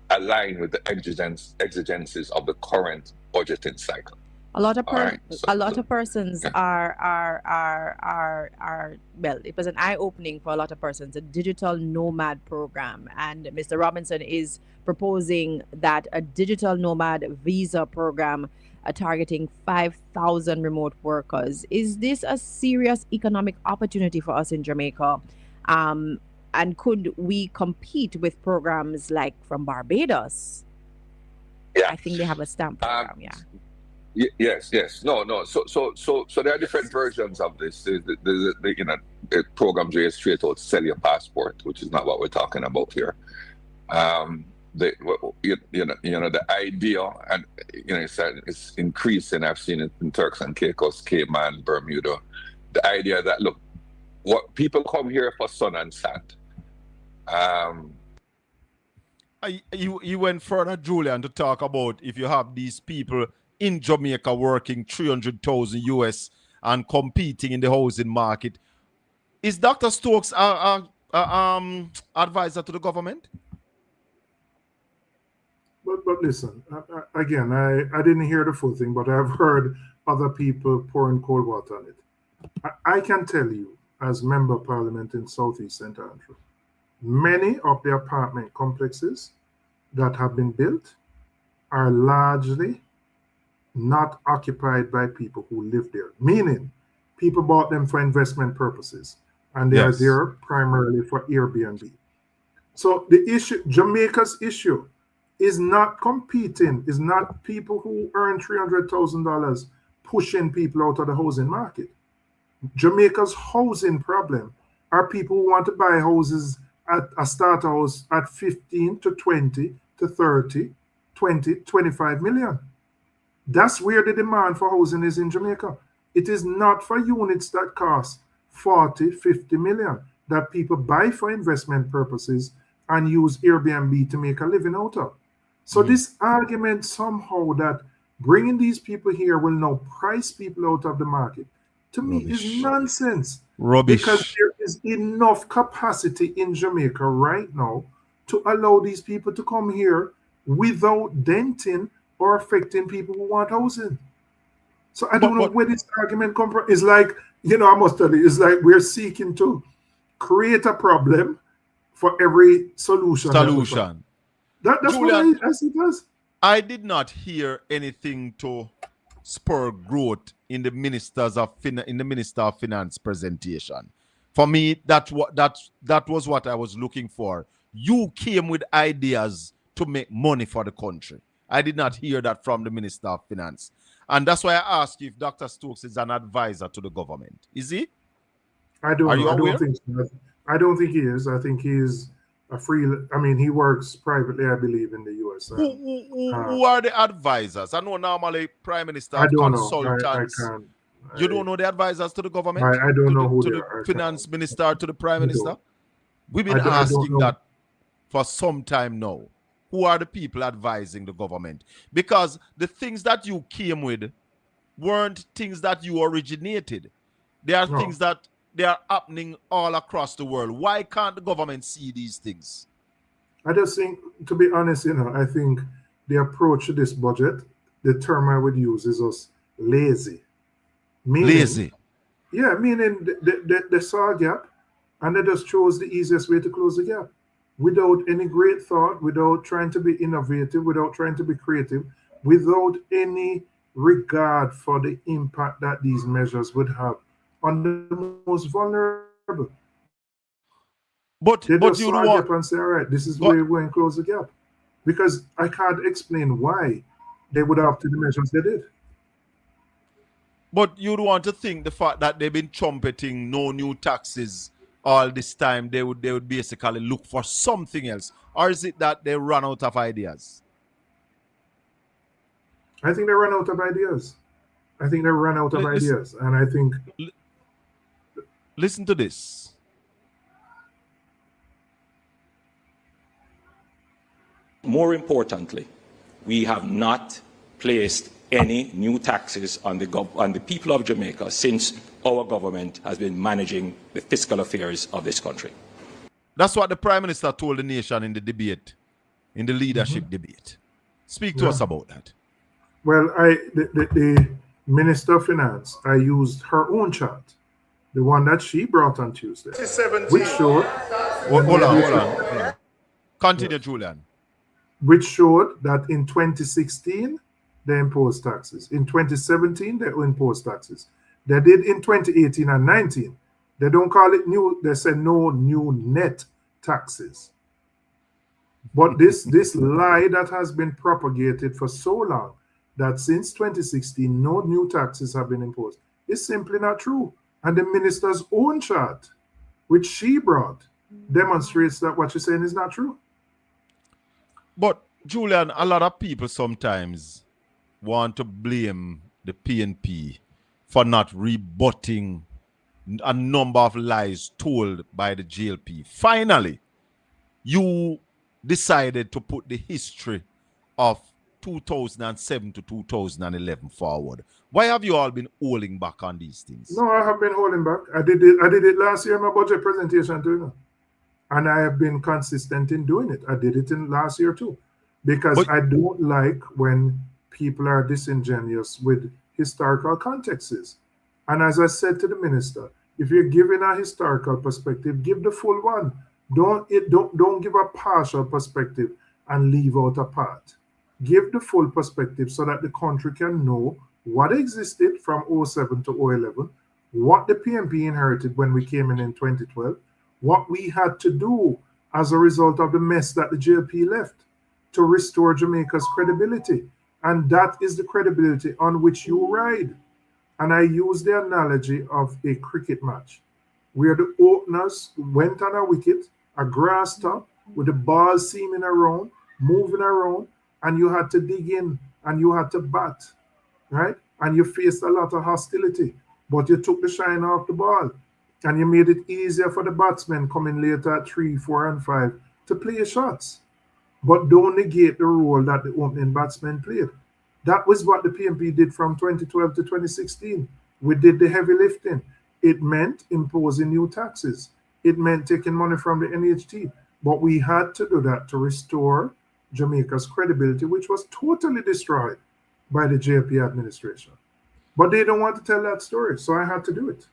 align with the exigencies of the current budgeting cycle. A lot of persons are well, it was an eye-opening for a lot of persons, a digital nomad program, and Mr. Robinson is proposing that a digital nomad visa program targeting 5,000 remote workers. Is this a serious economic opportunity for us in Jamaica? And could we compete with programs like from Barbados? Yeah, I think they have a stamp program. Yes. No. So there are different versions of this. The programs where you straight out sell your passport, which is not what we're talking about here. The idea, and it's increasing. I've seen it in Turks and Caicos, Cayman, Bermuda. The idea that, look, what people come here for sun and sand. You went further, Julian, to talk about if you have these people in Jamaica working 300,000 US and competing in the housing market. Is Dr. Stokes advisor to the government? But listen, again, I didn't hear the full thing, but I've heard other people pouring cold water on it. I can tell you, as Member of Parliament in Southeast St. Andrew, many of the apartment complexes that have been built are largely not occupied by people who live there, meaning people bought them for investment purposes, and they are there primarily for Airbnb. So the issue, Jamaica's issue, is not competing, is not people who earn $300,000 pushing people out of the housing market. Jamaica's housing problem are people who want to buy houses at a starter house at 15 to 20 to 30, 20, 25 million. That's where the demand for housing is in Jamaica. It is not for units that cost 40, 50 million that people buy for investment purposes and use Airbnb to make a living out of. So this argument somehow that bringing these people here will now price people out of the market, to me is nonsense. Because there is enough capacity in Jamaica right now to allow these people to come here without denting or affecting people who want housing. So I don't know where this argument comes from. It's like, I must tell you, it's like we're seeking to create a problem for every solution. That's Julian, what I see it as. I did not hear anything to spur growth in the Minister of Finance presentation. For me, that was what I was looking for. You came with ideas to make money for the country. I did not hear that from the Minister of Finance. And that's why I asked you if Dr. Stokes is an advisor to the government. Is he? I don't Are know. you aware? I don't think he is. I think he is a he works privately, I believe, in the U.S. Who are the advisors? I know normally Prime Minister I don't consultants. know. I can't. You don't know the advisors to the government? I don't know who to they the are. Finance Minister, to the Prime Minister? We've been I don't asking know. that for some time now. Who are the people advising the government? Because the things that you came with weren't things that you originated. They are things that they are happening all across the world. Why can't the government see these things? I just think, to be honest, I think the approach to this budget, the term I would use is us lazy. Lazy? Yeah, meaning they saw a gap and they just chose the easiest way to close the gap. Without any great thought, without trying to be innovative, without trying to be creative, without any regard for the impact that these measures would have on the most vulnerable. But they just you saw a gap and say, all right, this is where we're going to close the gap. Because I can't explain why they would have to the measures they did. But you'd want to think the fact that they've been trumpeting no new taxes all this time, they would basically look for something else. Or is it that they run out of ideas? I think they run out of ideas. And I think... Listen to this. More importantly, we have not placed any new taxes on the people of Jamaica since our government has been managing the fiscal affairs of this country. That's what the Prime Minister told the nation in the debate, in the leadership debate. Speak to us about that. Well, the Minister of Finance, I used her own chart, the one that she brought on Tuesday, which showed... Hold on. Continue, Julian. Which showed that in 2016, they imposed taxes. In 2017, they imposed taxes. They did in 2018 and 19. They don't call it new. They said no new net taxes. But this lie that has been propagated for so long, that since 2016, no new taxes have been imposed, is simply not true. And the minister's own chart, which she brought, demonstrates that what she's saying is not true. But, Julian, a lot of people sometimes want to blame the PNP for not rebutting a number of lies told by the GLP. Finally, you decided to put the history of 2007 to 2011 forward. Why have you all been holding back on these things? No, I have been holding back. I did it last year in my budget presentation too. And I have been consistent in doing it. I did it in last year too. Because I don't like when people are disingenuous with historical contexts. And as I said to the minister, if you're giving a historical perspective, give the full one. Don't give a partial perspective and leave out a part. Give the full perspective so that the country can know what existed from 07 to 011, what the PNP inherited when we came in 2012, what we had to do as a result of the mess that the JLP left to restore Jamaica's credibility. And that is the credibility on which you ride. And I use the analogy of a cricket match, where the openers went on a wicket, a grass top, with the ball seaming around, moving around, and you had to dig in and you had to bat, right? And you faced a lot of hostility, but you took the shine off the ball and you made it easier for the batsmen coming later at 3, 4, and 5 to play shots. But don't negate the role that the opening batsmen played. That was what the PNP did from 2012 to 2016. We did the heavy lifting. It meant imposing new taxes. It meant taking money from the NHT. But we had to do that to restore Jamaica's credibility, which was totally destroyed by the JP administration. But they don't want to tell that story, so I had to do it.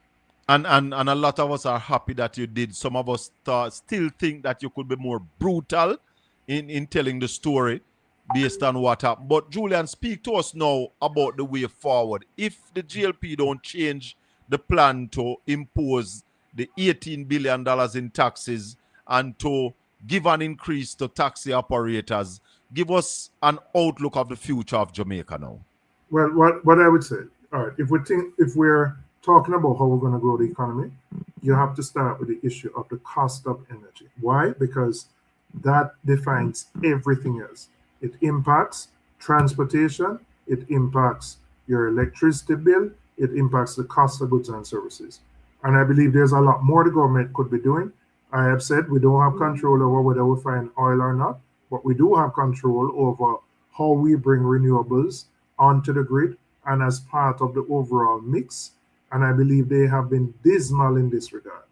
And a lot of us are happy that you did. Some of us still think that you could be more brutal in telling the story based on what happened. But Julian, speak to us now about the way forward. If the GLP don't change the plan to impose the $18 billion in taxes and to give an increase to taxi operators, give us an outlook of the future of Jamaica now. Well, what I would say, all right, if we're talking about how we're going to grow the economy, you have to start with the issue of the cost of energy. Why? Because that defines everything else. It impacts transportation, it impacts your electricity bill, it impacts the cost of goods and services. And I believe there's a lot more the government could be doing. I have said we don't have control over whether we find oil or not, but we do have control over how we bring renewables onto the grid and as part of the overall mix. And I believe they have been dismal in this regard.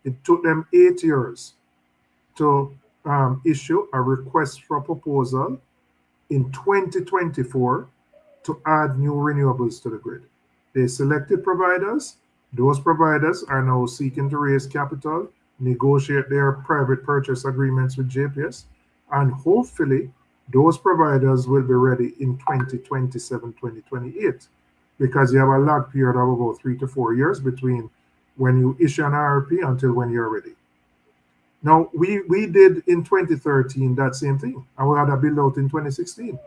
It took them 8 years to issue a request for proposal in 2024 to add new renewables to the grid. They selected providers. Those providers are now seeking to raise capital, negotiate their private purchase agreements with JPS, and hopefully those providers will be ready in 2027, 2028, because you have a lag period of about 3 to 4 years between when you issue an RFP until when you're ready. Now, we did in 2013 that same thing, and we had a build out in 2016.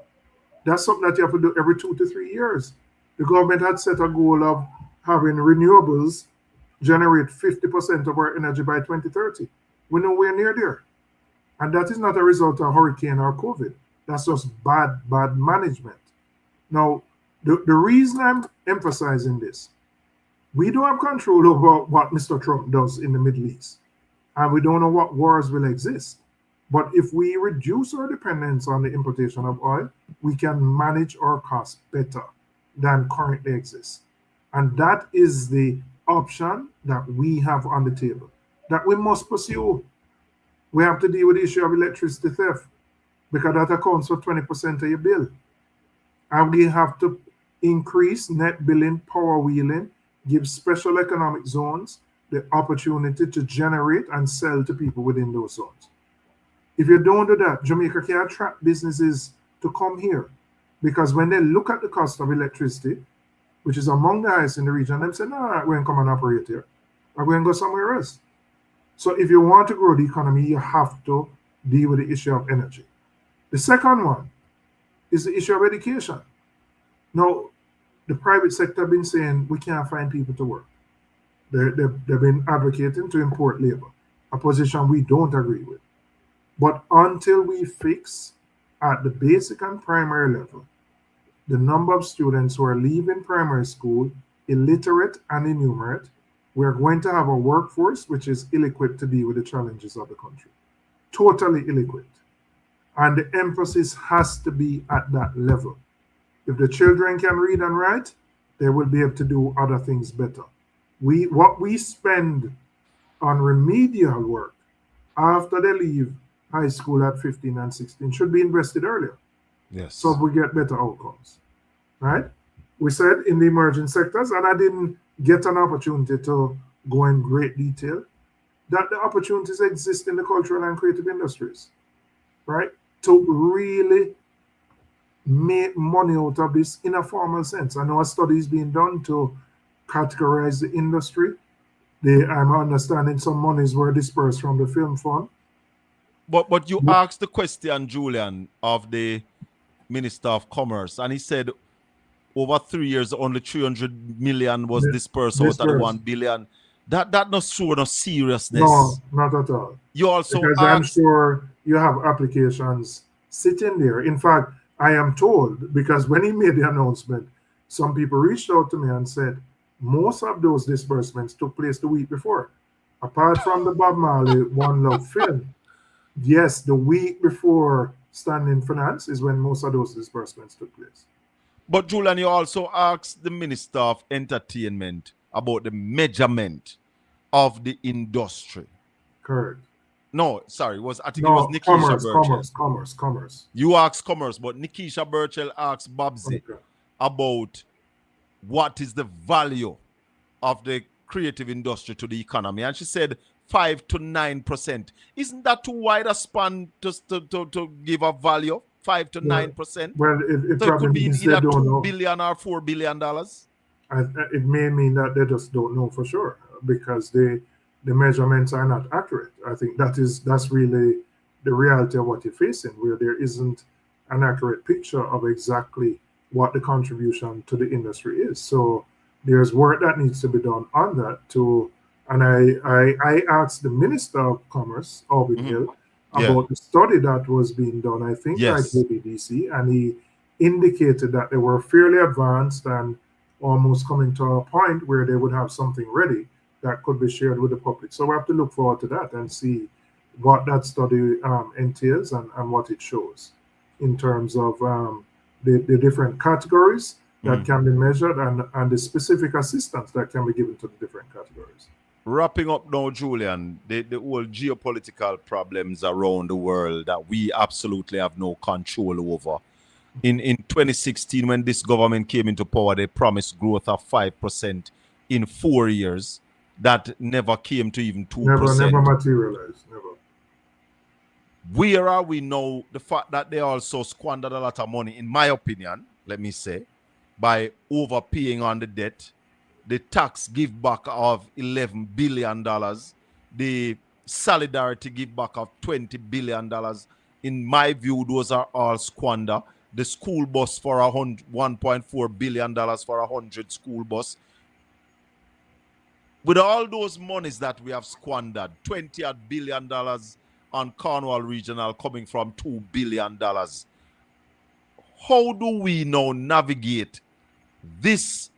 That's something that you have to do every 2 to 3 years. The government had set a goal of having renewables generate 50% of our energy by 2030. We're nowhere near there. And that is not a result of hurricane or COVID. That's just bad management. Now, the reason I'm emphasizing this, we don't have control over what Mr. Trump does in the Middle East. And we don't know what wars will exist. But if we reduce our dependence on the importation of oil, we can manage our costs better than currently exists. And that is the option that we have on the table, that we must pursue. We have to deal with the issue of electricity theft, because that accounts for 20% of your bill. And we have to increase net billing, power wheeling, give special economic zones the opportunity to generate and sell to people within those zones. If you don't do that, Jamaica can attract businesses to come here, because when they look at the cost of electricity, which is among the highest in the region, they say, no, we're going to come and operate here. We're going to go somewhere else. So if you want to grow the economy, you have to deal with the issue of energy. The second one is the issue of education. Now, the private sector have been saying we can't find people to work. They've been advocating to import labor, a position we don't agree with. But until we fix at the basic and primary level the number of students who are leaving primary school illiterate and innumerate, we're going to have a workforce which is ill-equipped to deal with the challenges of the country. Totally ill-equipped. And the emphasis has to be at that level. If the children can read and write, they will be able to do other things better. What we spend on remedial work after they leave high school at 15 and 16 should be invested earlier. Yes. So we get better outcomes, right? We said in the emerging sectors, and I didn't get an opportunity to go in great detail, that the opportunities exist in the cultural and creative industries, right? To really make money out of this in a formal sense. I know a study is being done to categorize the industry. I'm understanding some monies were dispersed from the film fund. But you asked the question, Julian, of the Minister of Commerce, and he said over 3 years only 300 million was dispersed out of the 1 billion. That not show no seriousness. No, not at all. You also because I'm sure you have applications sitting there. In fact, I am told, because when he made the announcement, some people reached out to me and said most of those disbursements took place the week before. Apart from the Bob Marley One Love film, yes, the week before Standing Finance is when most of those disbursements took place. But Julian, you also asked the Minister of Entertainment about the measurement of the industry. Correct. No, sorry, I think it was Nikisha Burchell. Commerce. You asked Commerce, but Nikisha Burchell asked Babsy about what is the value of the creative industry to the economy. And she said 5 to 9%. Isn't that too wide a span to give a value? 5 to 9%? Well, it so it could be either $2 billion or $4 billion. It may mean that they just don't know for sure, because the measurements are not accurate. I think that's really the reality of what you're facing, where there isn't an accurate picture of exactly what the contribution to the industry is. So there's work that needs to be done on that and I asked the Minister of Commerce, Orbin Hill, about the study that was being done, I think by JBDC, and he indicated that they were fairly advanced and almost coming to a point where they would have something ready that could be shared with the public. So we have to look forward to that and see what that study entails and what it shows in terms of the different categories that can be measured and the specific assistance that can be given to the different categories. Wrapping up now, Julian, the whole geopolitical problems around the world that we absolutely have no control over. In 2016, when this government came into power, they promised growth of 5% in 4 years. That never came to even 2%. Never materialized, never. Where are we now? The fact that they also squandered a lot of money, in my opinion, let me say, by overpaying on the debt, the tax give back of $11 billion, the solidarity give back of $20 billion. In my view, those are all squander. The school bus for $1.4 billion for 100 school bus. With all those monies that we have squandered, $20 billion on Cornwall Regional coming from $2 billion. How do we now navigate this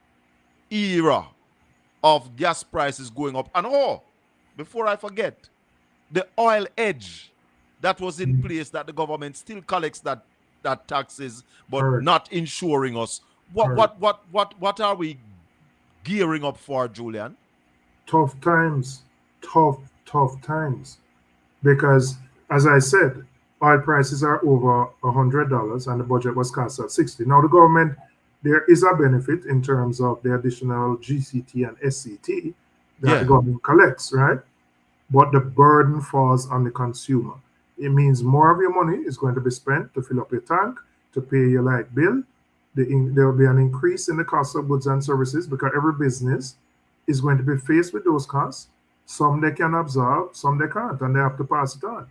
era of gas prices going up? And before I forget, the oil edge that was in place that the government still collects that taxes, but not insuring us. What are we gearing up for, Julian? Tough times. Because, as I said, oil prices are over $100 and the budget was cast at $60. Now, the government, there is a benefit in terms of the additional GCT and SCT that the government collects, right? But the burden falls on the consumer. It means more of your money is going to be spent to fill up your tank, to pay your light bill. There will be an increase in the cost of goods and services because every business is going to be faced with those costs. Some they can absorb, some they can't, and they have to pass it on.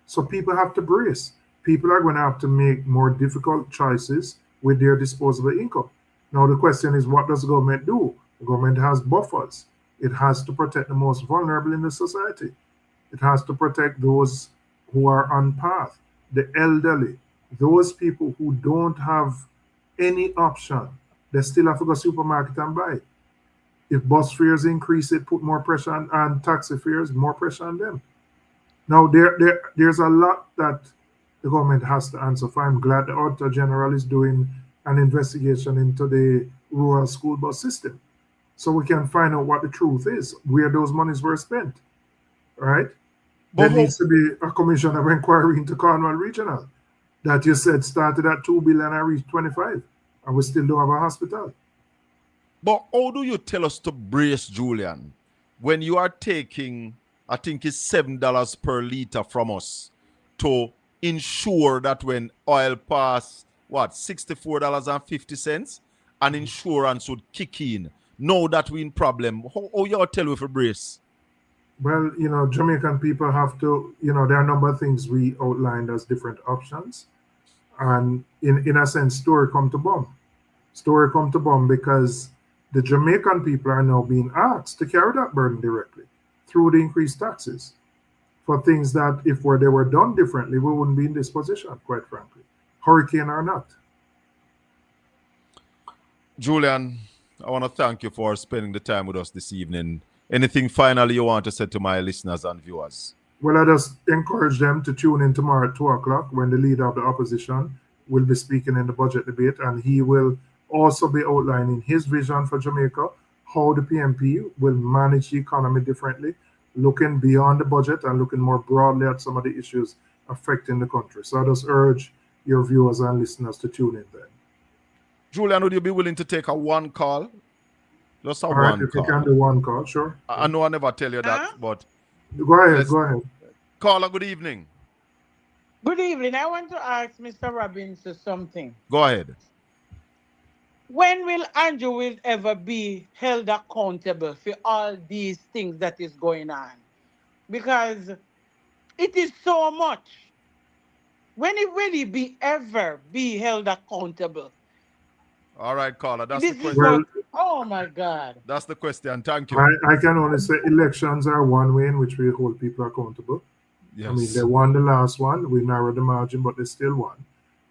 So people have to brace. People are going to have to make more difficult choices with their disposable income. Now, the question is, what does the government do? The government has buffers. It has to protect the most vulnerable in the society. It has to protect those who are on path, the elderly, those people who don't have any option. They still have to go to the supermarket and buy. If bus fares increase, it put more pressure on taxi fares, more pressure on them. Now, there's a lot that the government has to answer for. I'm glad the Auditor General is doing an investigation into the rural school bus system, so we can find out what the truth is, where those monies were spent, right? There needs to be a commission of inquiry into Cornwall Regional that you said started at $2 billion and reached 25, and we still don't have a hospital. But how do you tell us to brace, Julian, when you are taking, I think it's $7 per liter from us to ensure that when oil pass, $64.50, and insurance would kick in? Know that we're in problem. How you tell we for brace? Well, Jamaican people have to, there are a number of things we outlined as different options. And in a sense, story come to bomb. Story come to bomb because the Jamaican people are now being asked to carry that burden directly through the increased taxes for things that if they were done differently, we wouldn't be in this position, quite frankly, hurricane or not. Julian, I want to thank you for spending the time with us this evening. Anything finally you want to say to my listeners and viewers? Well, I just encourage them to tune in tomorrow at 2 o'clock when the leader of the opposition will be speaking in the budget debate, and he will also be outlining his vision for Jamaica, how the PMP will manage the economy differently, looking beyond the budget and looking more broadly at some of the issues affecting the country. So I just urge your viewers and listeners to tune in then. Julian, would you be willing to take a one call? Just a All right, one if call. you can do one call, sure. I know I never tell you that, but... Go ahead. Caller, good evening. Good evening. I want to ask Mr. Robbins something. Go ahead. When will Andrew ever be held accountable for all these things that is going on? Because it is so much. When it really be ever be held accountable? All right, caller. That's This the is question. what, oh my God. That's the question. Thank you. I can only say elections are one way in which we hold people accountable. Yes. I mean, they won the last one. We narrowed the margin, but they still won.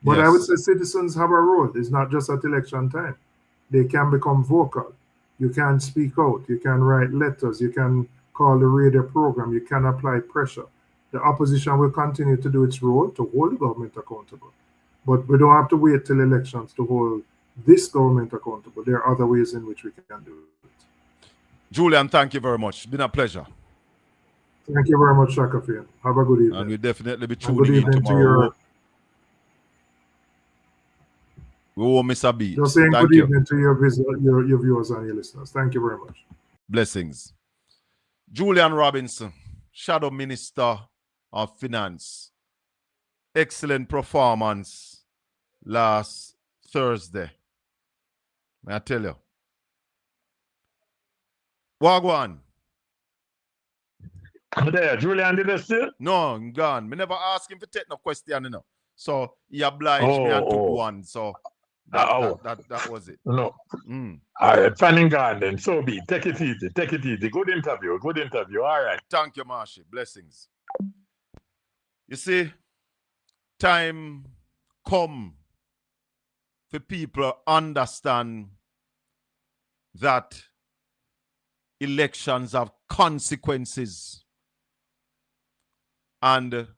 But Yes. I would say citizens have a role. It's not just at election time. They can become vocal. You can speak out. You can write letters. You can call the radio program. You can apply pressure. The opposition will continue to do its role to hold the government accountable. But we don't have to wait till elections to hold this government accountable. There are other ways in which we can do it. Julian, thank you very much. It's been a pleasure. Thank you very much, Shakafian. Have a good evening. And we'll definitely be And tuning in tomorrow. We will miss a beat. Just saying Thank good you. evening to your viewers and your listeners. Thank you very much. Blessings. Julian Robinson, Shadow Minister of Finance. Excellent performance last Thursday. May I tell you? Wagwan. There, Julian did it still? No, I'm gone. Me never ask him to take no question, you know. So he obliged me and took one. So that was it. No. Fanning Garden, so be. Take it easy. Take it easy. Good interview. Good interview. All right. Thank you, Marshy. Blessings. You see, time come for people understand that elections have consequences. And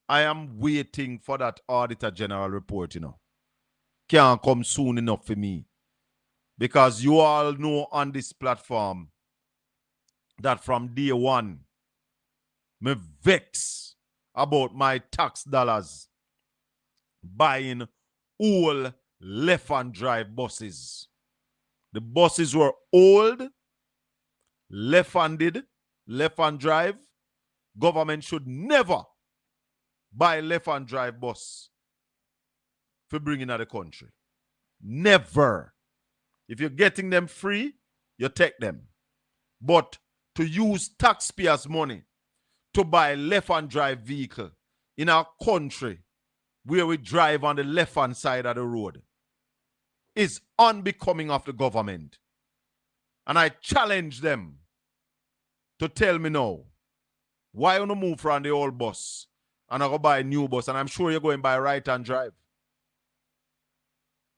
I am waiting for that Auditor General report, you know. Can't come soon enough for me. Because you all know on this platform that from day one, me vex about my tax dollars buying all left-hand drive buses. The buses were old, left-handed, left-hand drive. Government should never buy left-hand drive bus for bringing out the country. Never. If you're getting them free, you take them. But to use taxpayers' money to buy left-hand drive vehicle in our country where we drive on the left-hand side of the road is unbecoming of the government. And I challenge them to tell me now, why you don't move from the old bus and I go buy a new bus, and I'm sure you're going by right-hand drive.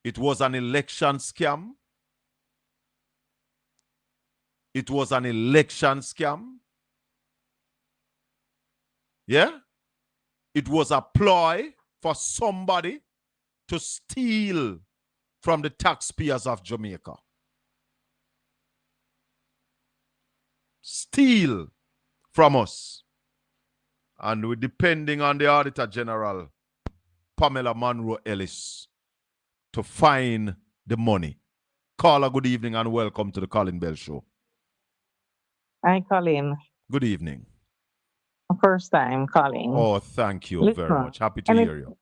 It was an election scam. It was an election scam. Yeah? It was a ploy for somebody to steal from the taxpayers of Jamaica. Steal from us. And we're depending on the Auditor General, Pamela Monroe Ellis, to find the money. Caller, good evening and welcome to the Colin Bell Show. Hi, Colin. Good evening. First time calling. Oh, thank you very much. Happy to hear you.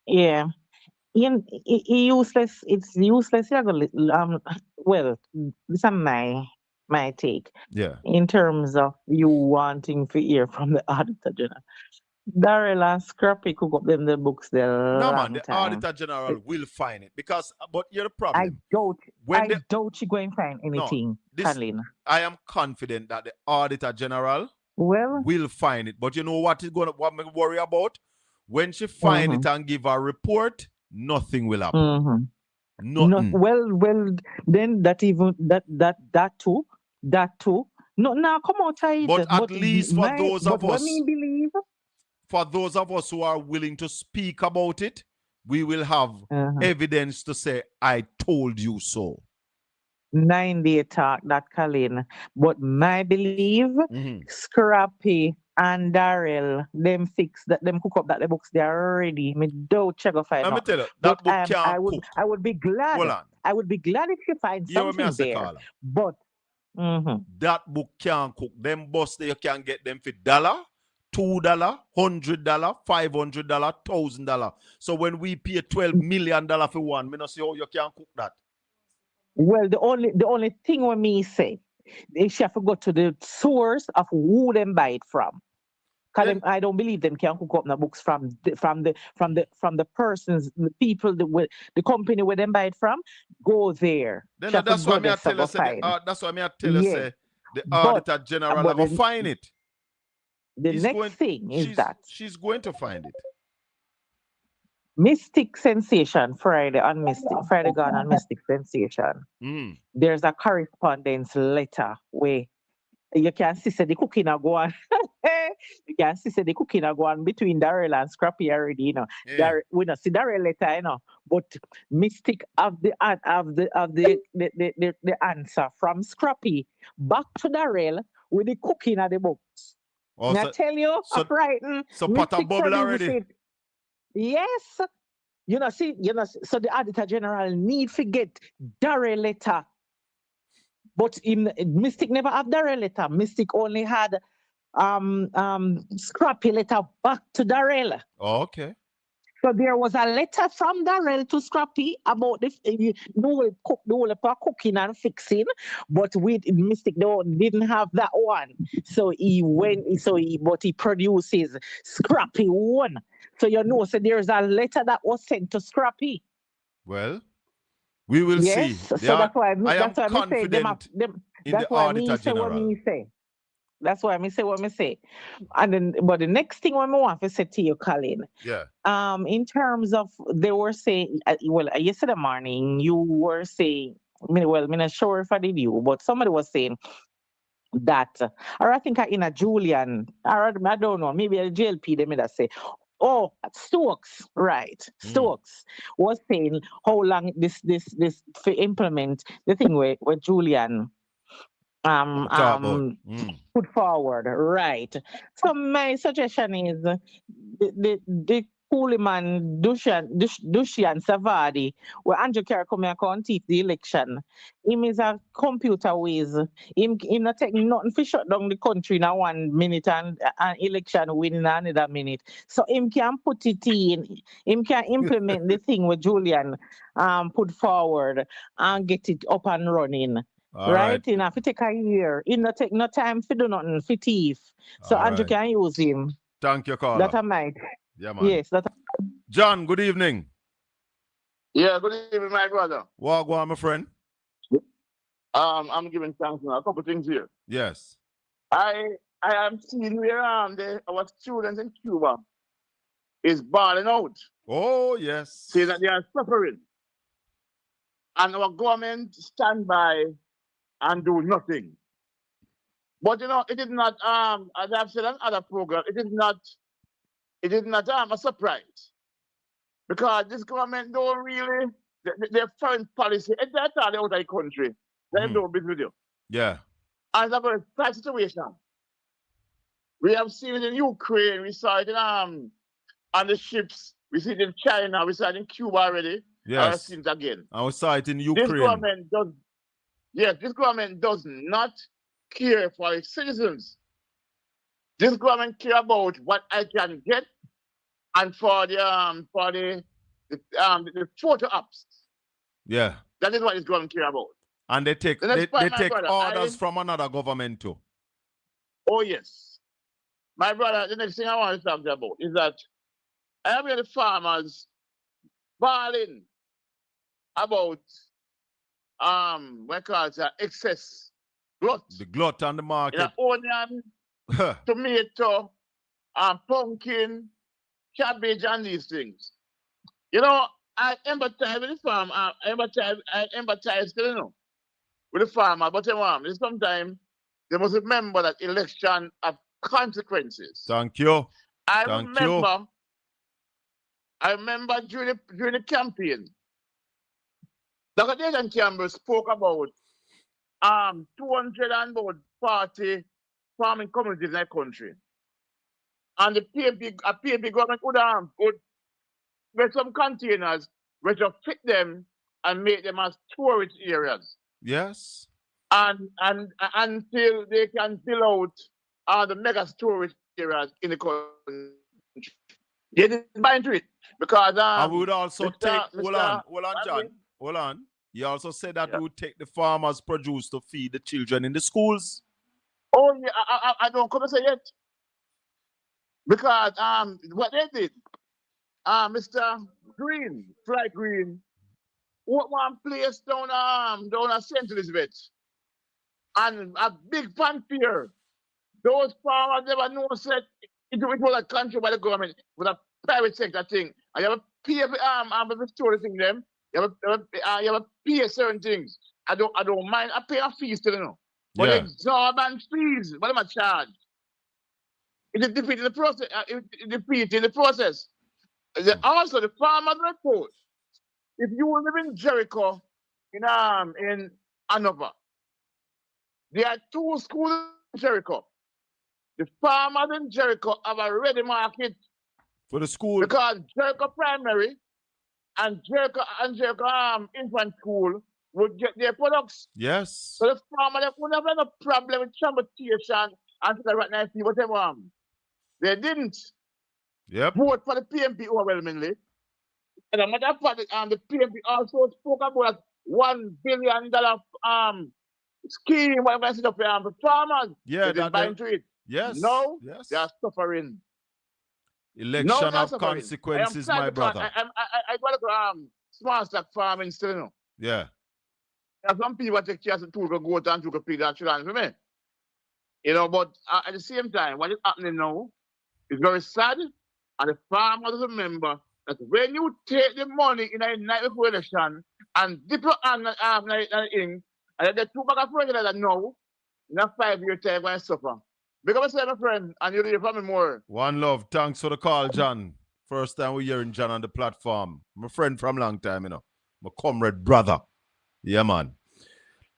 Yeah. Useless. It's useless. Well, this is my take. Yeah. In terms of you wanting to hear from the Auditor General. Darrell and Scrappy cook up them the books there. No, man, the Auditor General will find it. But you're the problem. I doubt you go and find anything, Colin. I am confident that the Auditor General will find it. But you know what me worry about? When she find it and give a report, nothing will happen. Nothing. Then that too. No, now come outside. But at least for those of us, for those of us who are willing to speak about it, we will have evidence to say, I told you so. 9-day talk, that Colin. But my belief, Scrappy and Darrell, them fix that, them cook up that the books they are ready. Me don't check off. Let me tell you, that book can't cook. I would be glad. Hold on. I would be glad if you find something there. Caller. But that book can't cook. Them bus you can get them for $1, $2, $100, $500, $1,000. So when we pay $12 million for one, me not see how you can cook that. Well, the only thing when me say, they should have to go to the source of who them buy it from. Because I don't believe them can cook up the books from the persons, the people, the company where them buy it from. Go there. Then that's why I tell you, that's why I tell you, say the Auditor General will find it. The next thing is that she's going to find it. Mystic Sensation Friday gone on Mystic Sensation. There's a correspondence letter where you can see the cooking are going. You can see the cooking are going between Darrell and Scrappy already, you know. We don't see Darrell letter, you know, but Mystic of the answer from Scrappy back to Darrell with the cooking of the books. Oh, I tell you, I'm frightened. So pot a bubble already. Yes. So the Auditor General need to get Darrell letter. But in Mystic never have Darrell letter. Mystic only had Scrappy letter back to Darrell. Oh, okay. So there was a letter from Darrell to Scrappy about the whole cooking and fixing, but with Mystic didn't have that one. So but he produces Scrappy one. So so there's a letter that was sent to Scrappy. Well, we will see. So that's why I am confident in the Auditor General. That's why I say what I say. And then, but the next thing I want to say to you, Colin. Yeah. In terms of, they were saying, yesterday morning, you were saying, I'm not sure if I did you, but somebody was saying that, or I think in a Julian, or I don't know, maybe a JLP, they made us say, oh, Stokes, right? Stokes was saying how long this to implement the thing where Julian put forward, right? So my suggestion is the Cooliman Dushian Savadi, where Andrew Carey come here contest the election. Him is a computer ways. Him not taking nothing to shut down the country in 1 minute and election win in another minute. So him can put it in, him can implement the thing with Julian put forward and get it up and running. Right? You know, if it take a year, it not take no time for do nothing for thief. So Andrew can use him. Thank you, caller. That I might. Yeah, man. Yes, that. John, good evening. Yeah, good evening, my brother. What go on, my friend? I'm giving thanks now. A couple things here. Yes. I am seeing where our students in Cuba is balling out. Oh, yes. Saying that they are suffering. And our government stand by and do nothing. But you know, it is not as I've said on other programs, it is not a surprise. Because this government don't really their foreign policy, that's all out of the country. They don't business with you. Yeah. And it's a very sad situation. We have seen it in Ukraine, we saw it in on the ships, we see it in China, we saw it in Cuba already. Yes. I've seen it again. I saw it in Ukraine. This government does not care for its citizens. This government care about what I can get and for the photo apps. Yeah. That is what this government care about. And they take orders from another government too. Oh yes. My brother, the next thing I want to talk about is that I have the farmers bawling about what calls excess glut. The glut on the market. Onion, tomato, pumpkin, cabbage, and these things. You know, I empathize with the farm. I empathize, you know, with the farmer. But sometimes they must remember that election have consequences. Thank you. I remember during the campaign, Dr. Nathan Campbell spoke about 240 farming communities in that country. And the PNP government would get some containers which will fit them and make them as storage areas. Yes. And until they can fill out the mega storage areas in the country. They didn't buy into it because I would also hold on. You also said that we would take the farmers' produce to feed the children in the schools. Oh yeah, I don't come and say yet. Because what they did, Mr. Green, Fly Green, what one place down at St. Elizabeth. And a big fanfare. Those farmers never know said it was a country by the government with a private sector thing. And you have a pay the story thing them. You have a pay certain things. I don't mind. I pay a fees still, you know. But exorbitant fees, what am I charge? It is defeating the process. Defeating the process. Also, the farmers report. If you live in Jericho, in Hanover, there are 2 schools in Jericho. The farmers in Jericho have a ready market for the school because Jericho Primary and Jericho Infant School would get their products. Yes. So the farmer would have no problem with transportation and the right now see whatever. They didn't. Yep. Vote for the PMP overwhelmingly. And a matter of fact, the PMP also spoke about $1 billion scheme what I set up for farmers. Yeah, they didn't buy into it. Yes. No, yes. They are suffering. Election of consequences, my brother. I got to small stock farming still, you know. Yeah. There are some people take chance to go down to pay that children for me. You know, but at the same time, what is happening now is very sad. And the farmers remember that when you take the money in a night before election and dip your hand in, and they 2 bags of fertilizer now, in a 5-year time, you're going to suffer. Because I say, my friend, and you'll hear from me more. One love. Thanks for the call, John. First time we're hearing John on the platform. My friend from long time, you know. My comrade brother. Yeah, man.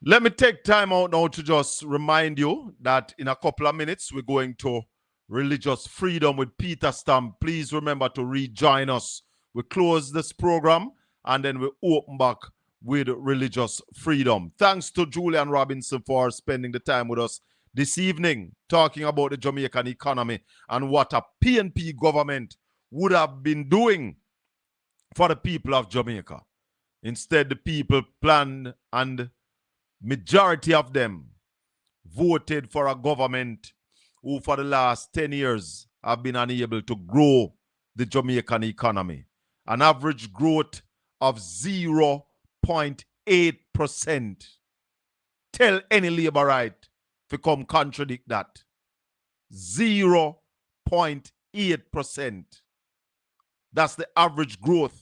Let me take time out now to just remind you that in a couple of minutes, we're going to Religious Freedom with Peter Stamp. Please remember to rejoin us. We close this program and then we open back with Religious Freedom. Thanks to Julian Robinson for spending the time with us this evening, talking about the Jamaican economy and what a PNP government would have been doing for the people of Jamaica. Instead, the people planned, and majority of them voted for a government who for the last 10 years have been unable to grow the Jamaican economy. An average growth of 0.8%. Tell any labor right to come contradict that. 0.8%. That's the average growth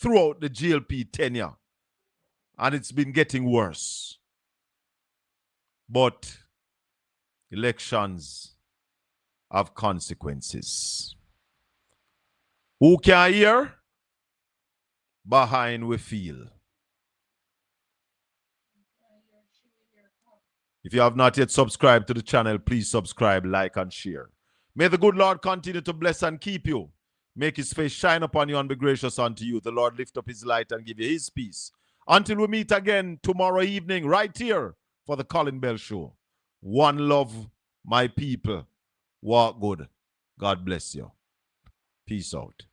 throughout the GLP tenure. And it's been getting worse. But elections have consequences. Who can hear? Behind we feel. If you have not yet subscribed to the channel, please subscribe, like, and share. May the good Lord continue to bless and keep you. Make his face shine upon you and be gracious unto you. The Lord lift up his light and give you his peace. Until we meet again tomorrow evening, right here for the Colin Bell Show. One love, my people. Walk good. God bless you. Peace out.